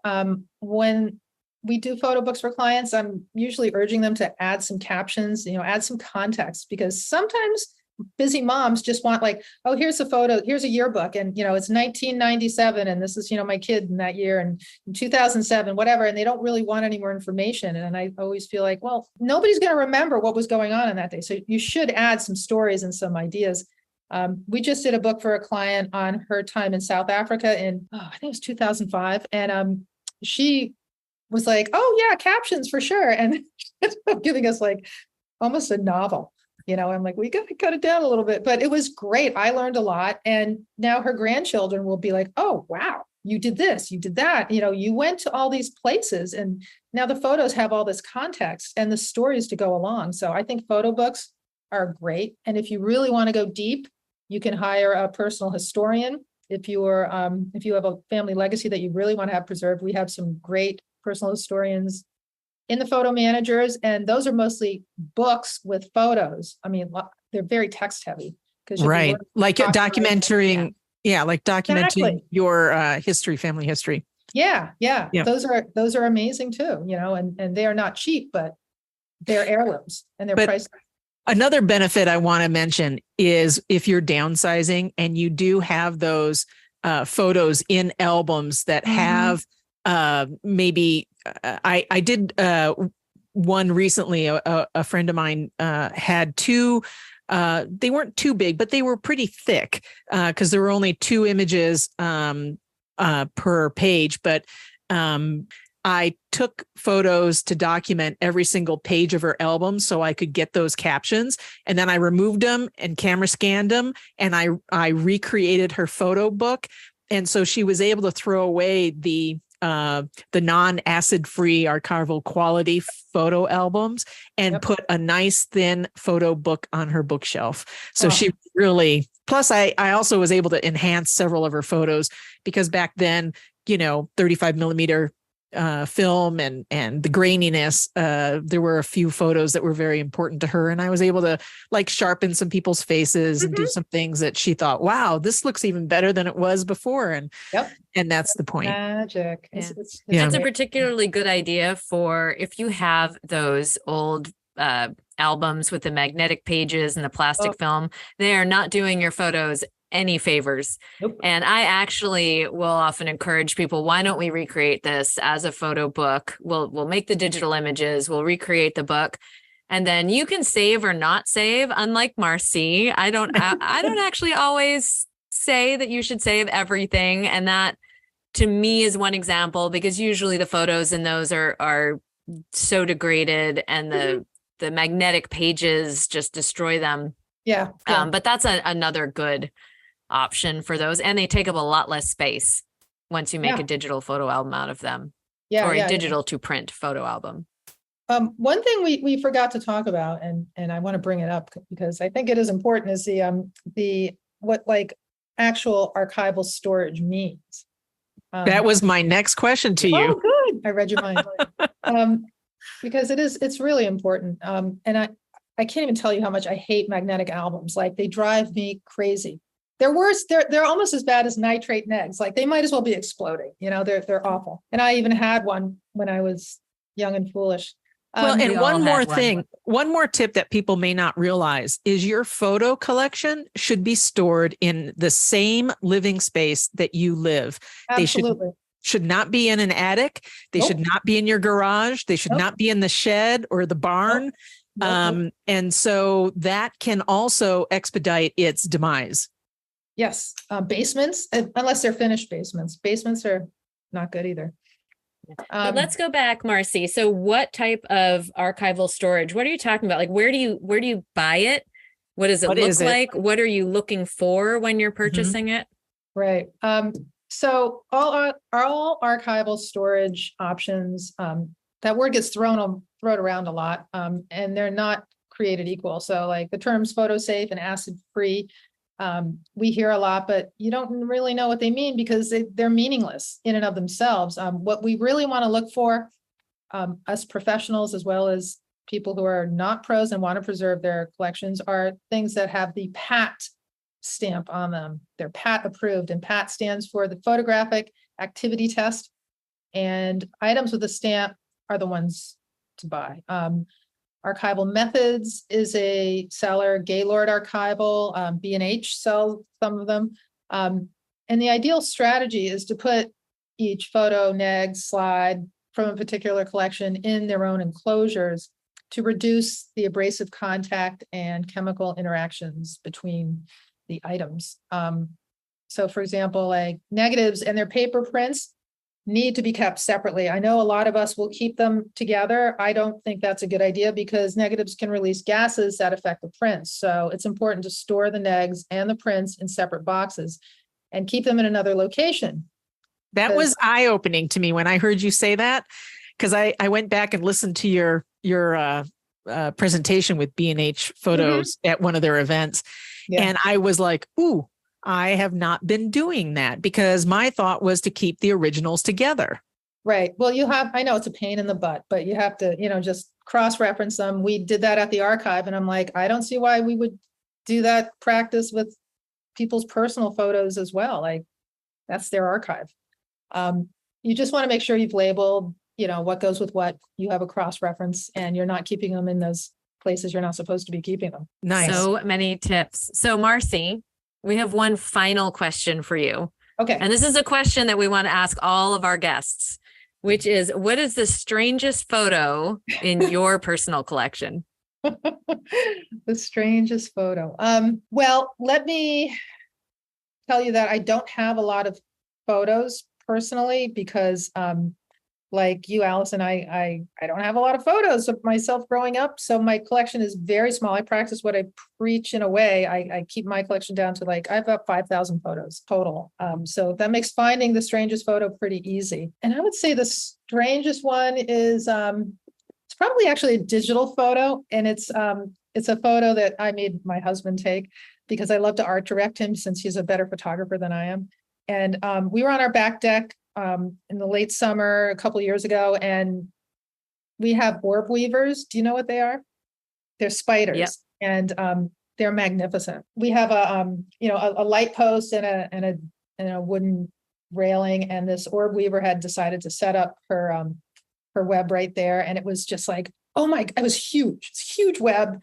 When we do photo books for clients, I'm usually urging them to add some captions, add some context, because sometimes busy moms just want like, oh, here's a photo, here's a yearbook, and it's 1997, and this is my kid in that year, and in 2007, whatever, and they don't really want any more information. And I always feel like, well, nobody's going to remember what was going on in that day, so you should add some stories and some ideas. We just did a book for a client on her time in South Africa in I think it was 2005, and she was like, oh yeah, captions for sure, and giving us like almost a novel. I'm like, we got to cut it down a little bit, but it was great. I learned a lot. And now her grandchildren will be like, oh, wow, you did this, you did that. You went to all these places, and now the photos have all this context and the stories to go along. So I think photo books are great. And if you really want to go deep, you can hire a personal historian. If you have a family legacy that you really want to have preserved, we have some great personal historians in the photo managers, and those are mostly books with photos. I mean, they're very text heavy because Right. Like documenting, like documenting Exactly. your family history. Yeah. Yeah. Those are amazing too, and they are not cheap, but they're heirlooms and they're priced. Another benefit I want to mention is if you're downsizing and you do have those photos in albums that have maybe I did one recently. A friend of mine had two. They weren't too big, but they were pretty thick because there were only 2 images per page. But I took photos to document every single page of her album so I could get those captions. And then I removed them and camera scanned them, and I recreated her photo book. And so she was able to throw away the non-acid free archival quality photo albums and put a nice thin photo book on her bookshelf. So she really, plus I also was able to enhance several of her photos because back then, 35 millimeter film and the graininess, there were a few photos that were very important to her. And I was able to sharpen some people's faces and do some things that she thought, wow, this looks even better than it was before. And that's the point. Magic. That's a particularly good idea for if you have those old albums with the magnetic pages and the plastic film. They are not doing your photos any favors. Nope. And I actually will often encourage people, why don't we recreate this as a photo book? We'll make the digital images, we'll recreate the book, and then you can save or not save. Unlike Marci, I don't actually always say that you should save everything. And that to me is one example, because usually the photos in those are so degraded and the magnetic pages just destroy them. Yeah. But that's another good option for those, and they take up a lot less space once you make a digital photo album out of them, or a digital to print photo album. One thing we forgot to talk about, and I want to bring it up because I think it is important, is the what actual archival storage means. That was my next question to you. Oh, good. I read your mind. Because it's really important. And I can't even tell you how much I hate magnetic albums. They drive me crazy. They're worse. They're almost as bad as nitrate negs. They might as well be exploding. They're awful. And I even had one when I was young and foolish. Well, and one more tip that people may not realize is your photo collection should be stored in the same living space that you live. Absolutely. They should not be in an attic. They should not be in your garage. They should not be in the shed or the barn. And so that can also expedite its demise. Yes. Basements, unless they're finished basements. Basements are not good either. But let's go back, Marci. So what type of archival storage? What are you talking about? Where do you buy it? What does it look like? What are you looking for when you're purchasing it? Right. So all archival storage options, that word gets thrown around a lot, and they're not created equal. So the terms photo safe and acid free, we hear a lot, but you don't really know what they mean because they're meaningless in and of themselves. What we really want to look for, us professionals, as well as people who are not pros and want to preserve their collections, are things that have the PAT stamp on them. They're PAT approved, and PAT stands for the Photographic Activity Test. And items with a stamp are the ones to buy. Archival Methods is a seller. Gaylord Archival, B&H sells some of them. And the ideal strategy is to put each photo, neg, slide from a particular collection in their own enclosures to reduce the abrasive contact and chemical interactions between the items. So for example, negatives and their paper prints, need to be kept separately. I know a lot of us will keep them together. I don't think that's a good idea because negatives can release gases that affect the prints. So it's important to store the negs and the prints in separate boxes and keep them in another location. That was eye-opening to me when I heard you say that, because I went back and listened to your presentation with B&H Photos at one of their events. Yeah. And I was like, ooh, I have not been doing that because my thought was to keep the originals together. Right. Well, I know it's a pain in the butt, but you have to, just cross-reference them. We did that at the archive and I'm like, I don't see why we would do that practice with people's personal photos as well. Like that's their archive. You just want to make sure you've labeled, what goes with what. You have a cross-reference and you're not keeping them in those places you're not supposed to be keeping them. Nice. So many tips. So Marci, we have one final question for you. Okay. And this is a question that we want to ask all of our guests, which is, what is the strangest photo in your personal collection? The strangest photo. Well, let me tell you that I don't have a lot of photos personally because like you, Allison, I don't have a lot of photos of myself growing up. So my collection is very small. I practice what I preach in a way. I keep my collection down to I have about 5,000 photos total. So that makes finding the strangest photo pretty easy. And I would say the strangest one is, it's probably actually a digital photo. And it's a photo that I made my husband take because I love to art direct him since he's a better photographer than I am. And we were on our back deck in the late summer a couple of years ago, and we have orb weavers. Do you know what they are? They're spiders. Yep. And they're magnificent. We have a light post and a wooden railing, and this orb weaver had decided to set up her web right there, and it was just like, oh my, it was huge. It's a huge web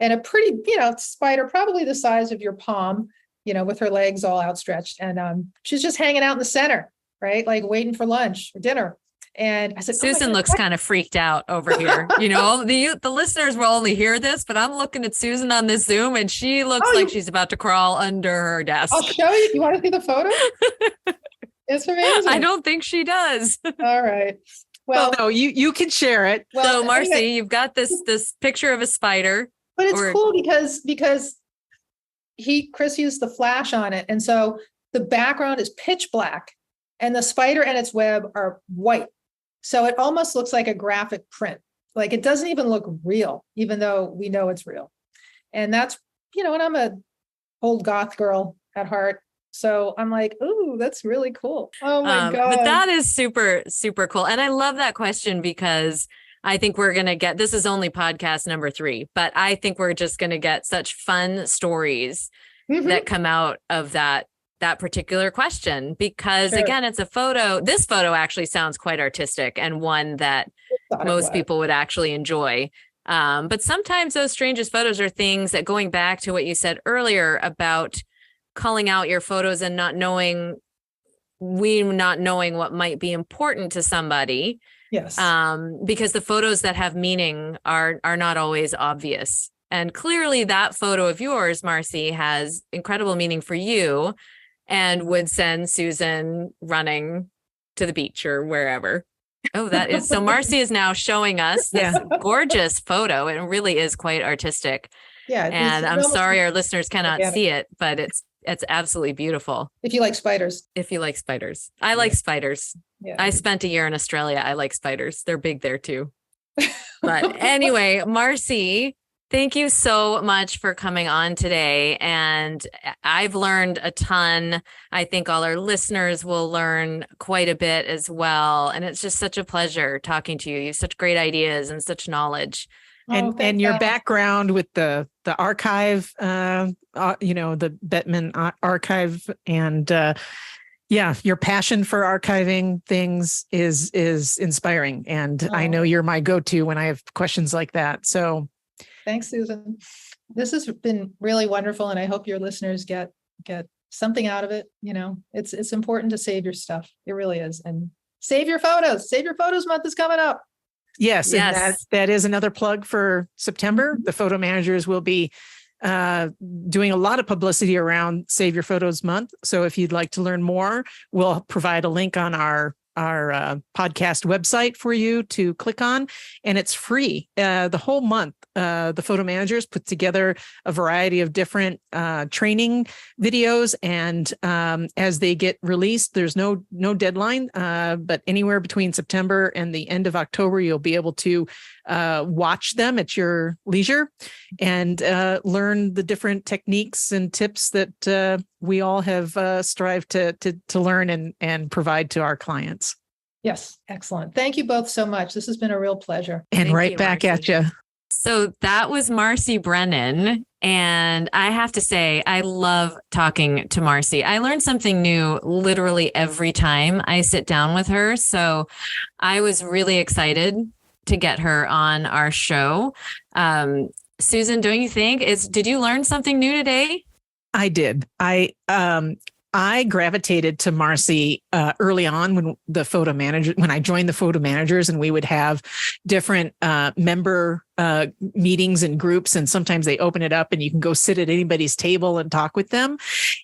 and a pretty, spider, probably the size of your palm, with her legs all outstretched, and she's just hanging out in the center. Right? Like waiting for lunch or dinner. And I said, Susan looks kind of freaked out over here. The listeners will only hear this, but I'm looking at Susan on this Zoom and she looks like she's about to crawl under her desk. I'll show you. You want to see the photo? It's amazing. I don't think she does. All right. Well, no, you can share it. Well, so Marci, you've got this picture of a spider. But it's cool because Chris used the flash on it. And so the background is pitch black. And the spider and its web are white. So it almost looks like a graphic print. Like it doesn't even look real, even though we know it's real. And that's, and I'm a old goth girl at heart. So I'm like, ooh, that's really cool. Oh my God. But that is super, super cool. And I love that question because I think we're going to get, this is only podcast number 3, but I think we're just going to get such fun stories that come out of that particular question, because again, it's a photo. This photo actually sounds quite artistic and one that most people would actually enjoy. But sometimes those strangest photos are things that, going back to what you said earlier about calling out your photos and not knowing what might be important to somebody. Yes. Because the photos that have meaning are not always obvious. And clearly that photo of yours, Marci, has incredible meaning for you, and would send Susan running to the beach or wherever. Oh, that is. So Marci is now showing us this gorgeous photo. It really is quite artistic. Yeah. And I'm sorry our listeners cannot see it, but it's absolutely beautiful. If you like spiders. I like spiders. Yeah. I spent a year in Australia. I like spiders. They're big there too. But anyway, Marci, thank you so much for coming on today. And I've learned a ton. I think all our listeners will learn quite a bit as well. And it's just such a pleasure talking to you. You have such great ideas and such knowledge. And your background with the archive, the Bettmann archive, and your passion for archiving things is inspiring. And I know you're my go-to when I have questions like that. So thanks, Susan. This has been really wonderful, and I hope your listeners get something out of it. It's important to save your stuff. It really is. And save your photos. Save Your Photos Month is coming up. Yes. And that is another plug for September. The photo managers will be doing a lot of publicity around Save Your Photos Month. So if you'd like to learn more, we'll provide a link on our podcast website for you to click on, and it's free. The whole month, the photo managers put together a variety of different training videos, and as they get released, there's no deadline, but anywhere between September and the end of October, you'll be able to watch them at your leisure and learn the different techniques and tips that we all have strived to learn and provide to our clients. Yes, excellent. Thank you both so much. This has been a real pleasure. And Thank right you, back Marci. at you. So that was Marci Brennan. And I have to say, I love talking to Marci. I learn something new literally every time I sit down with her. So I was really excited to get her on our show. Susan, don't you think did you learn something new today? I did. I gravitated to Marci early on when I joined the photo managers, and we would have different member meetings and groups, and sometimes they open it up and you can go sit at anybody's table and talk with them.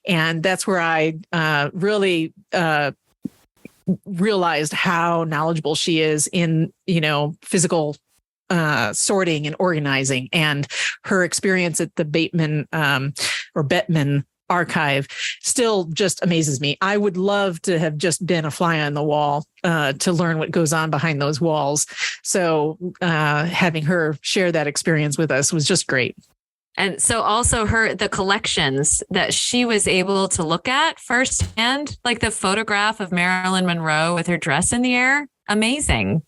And that's where I really realized how knowledgeable she is in, physical sorting and organizing, and her experience at the Bettmann archive still just amazes me. I would love to have just been a fly on the wall to learn what goes on behind those walls. So having her share that experience with us was just great. And so also the collections that she was able to look at firsthand, like the photograph of Marilyn Monroe with her dress in the air. Amazing.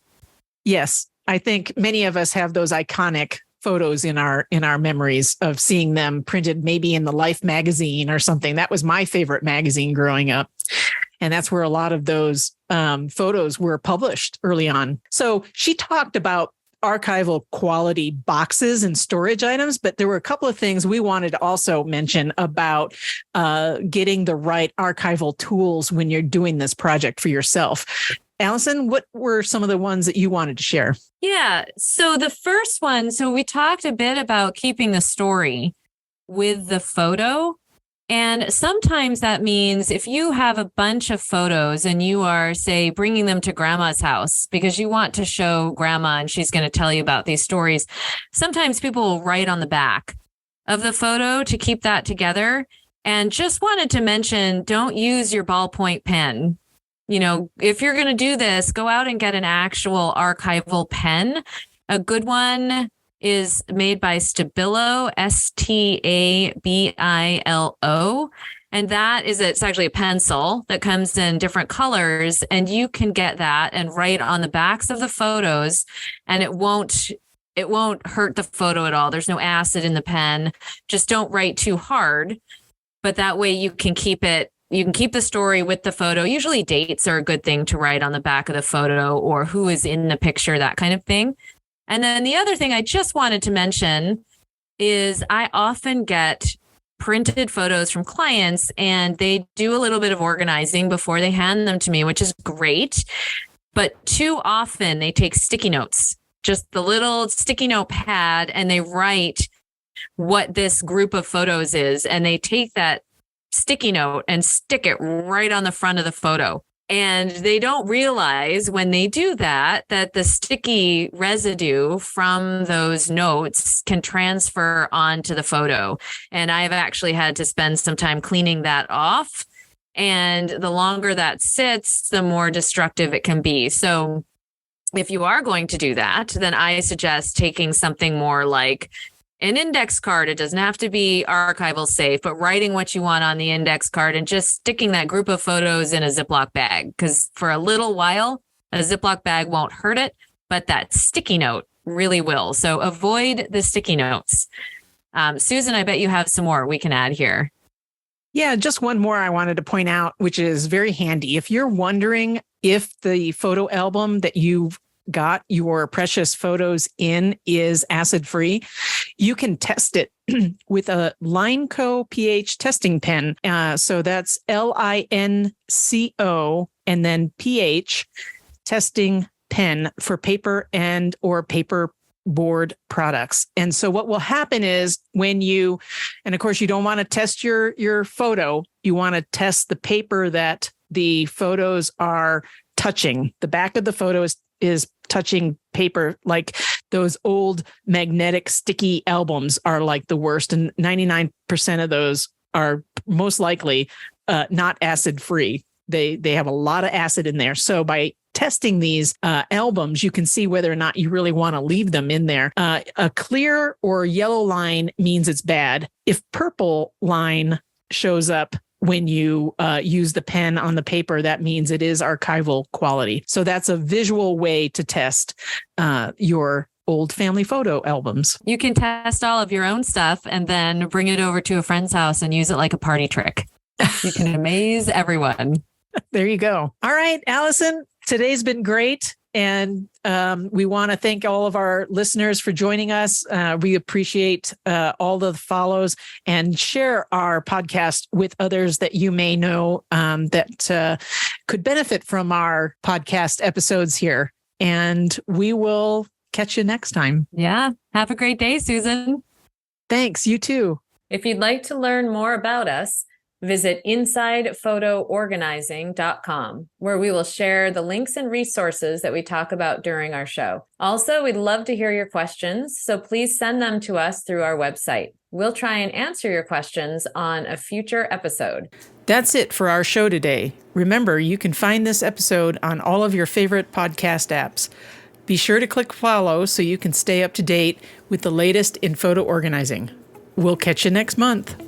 Yes. I think many of us have those iconic photos in our memories of seeing them printed maybe in the Life magazine or something. That was my favorite magazine growing up. And that's where a lot of those photos were published early on. So she talked about archival quality boxes and storage items, but there were a couple of things we wanted to also mention about getting the right archival tools when you're doing this project for yourself. Allison, what were some of the ones that you wanted to share? Yeah. So the first one, we talked a bit about keeping the story with the photo. And sometimes that means if you have a bunch of photos and you are, say, bringing them to grandma's house because you want to show grandma and she's going to tell you about these stories, sometimes people will write on the back of the photo to keep that together. And just wanted to mention, don't use your ballpoint pen. If you're going to do this, go out and get an actual archival pen. A good one is made by Stabilo, Stabilo. And it's actually a pencil that comes in different colors. And you can get that and write on the backs of the photos, and it won't hurt the photo at all. There's no acid in the pen. Just don't write too hard. But that way you can keep it. You can keep the story with the photo. Usually dates are a good thing to write on the back of the photo, or who is in the picture, that kind of thing. And then the other thing I just wanted to mention is I often get printed photos from clients, and they do a little bit of organizing before they hand them to me, which is great. But too often they take sticky notes, just the little sticky note pad, and they write what this group of photos is. And they take that sticky note and stick it right on the front of the photo. And they don't realize when they do that the sticky residue from those notes can transfer onto the photo. And I've actually had to spend some time cleaning that off. And the longer that sits, the more destructive it can be. So if you are going to do that, then I suggest taking something more like an index card. It doesn't have to be archival safe, but writing what you want on the index card and just sticking that group of photos in a Ziploc bag. Because for a little while, a Ziploc bag won't hurt it, but that sticky note really will. So avoid the sticky notes. Susan, I bet you have some more we can add here. Yeah, just one more I wanted to point out, which is very handy. If you're wondering if the photo album that you've got your precious photos in is acid-free, you can test it with a Lineco pH testing pen. So that's LINCO and then pH testing pen for paper and or paper board products. And so what will happen is and of course you don't want to test your photo, you want to test the paper that the photos are touching. The back of the photo is touching paper. Like those old magnetic sticky albums are like the worst. And 99% of those are most likely not acid free. They have a lot of acid in there. So by testing these albums, you can see whether or not you really want to leave them in there. A clear or yellow line means it's bad. If purple line shows up when you use the pen on the paper, that means it is archival quality. So that's a visual way to test your old family photo albums. You can test all of your own stuff and then bring it over to a friend's house and use it like a party trick. You can amaze everyone. There you go. All right, Allison, today's been great. And we want to thank all of our listeners for joining us. We appreciate all the follows, and share our podcast with others that you may know that could benefit from our podcast episodes here. And we will catch you next time. Yeah. Have a great day, Susan. Thanks. You too. If you'd like to learn more about us, visit insidephotoorganizing.com, where we will share the links and resources that we talk about during our show. Also, we'd love to hear your questions, so please send them to us through our website. We'll try and answer your questions on a future episode. That's it for our show today. Remember, you can find this episode on all of your favorite podcast apps. Be sure to click follow so you can stay up to date with the latest in photo organizing. We'll catch you next month.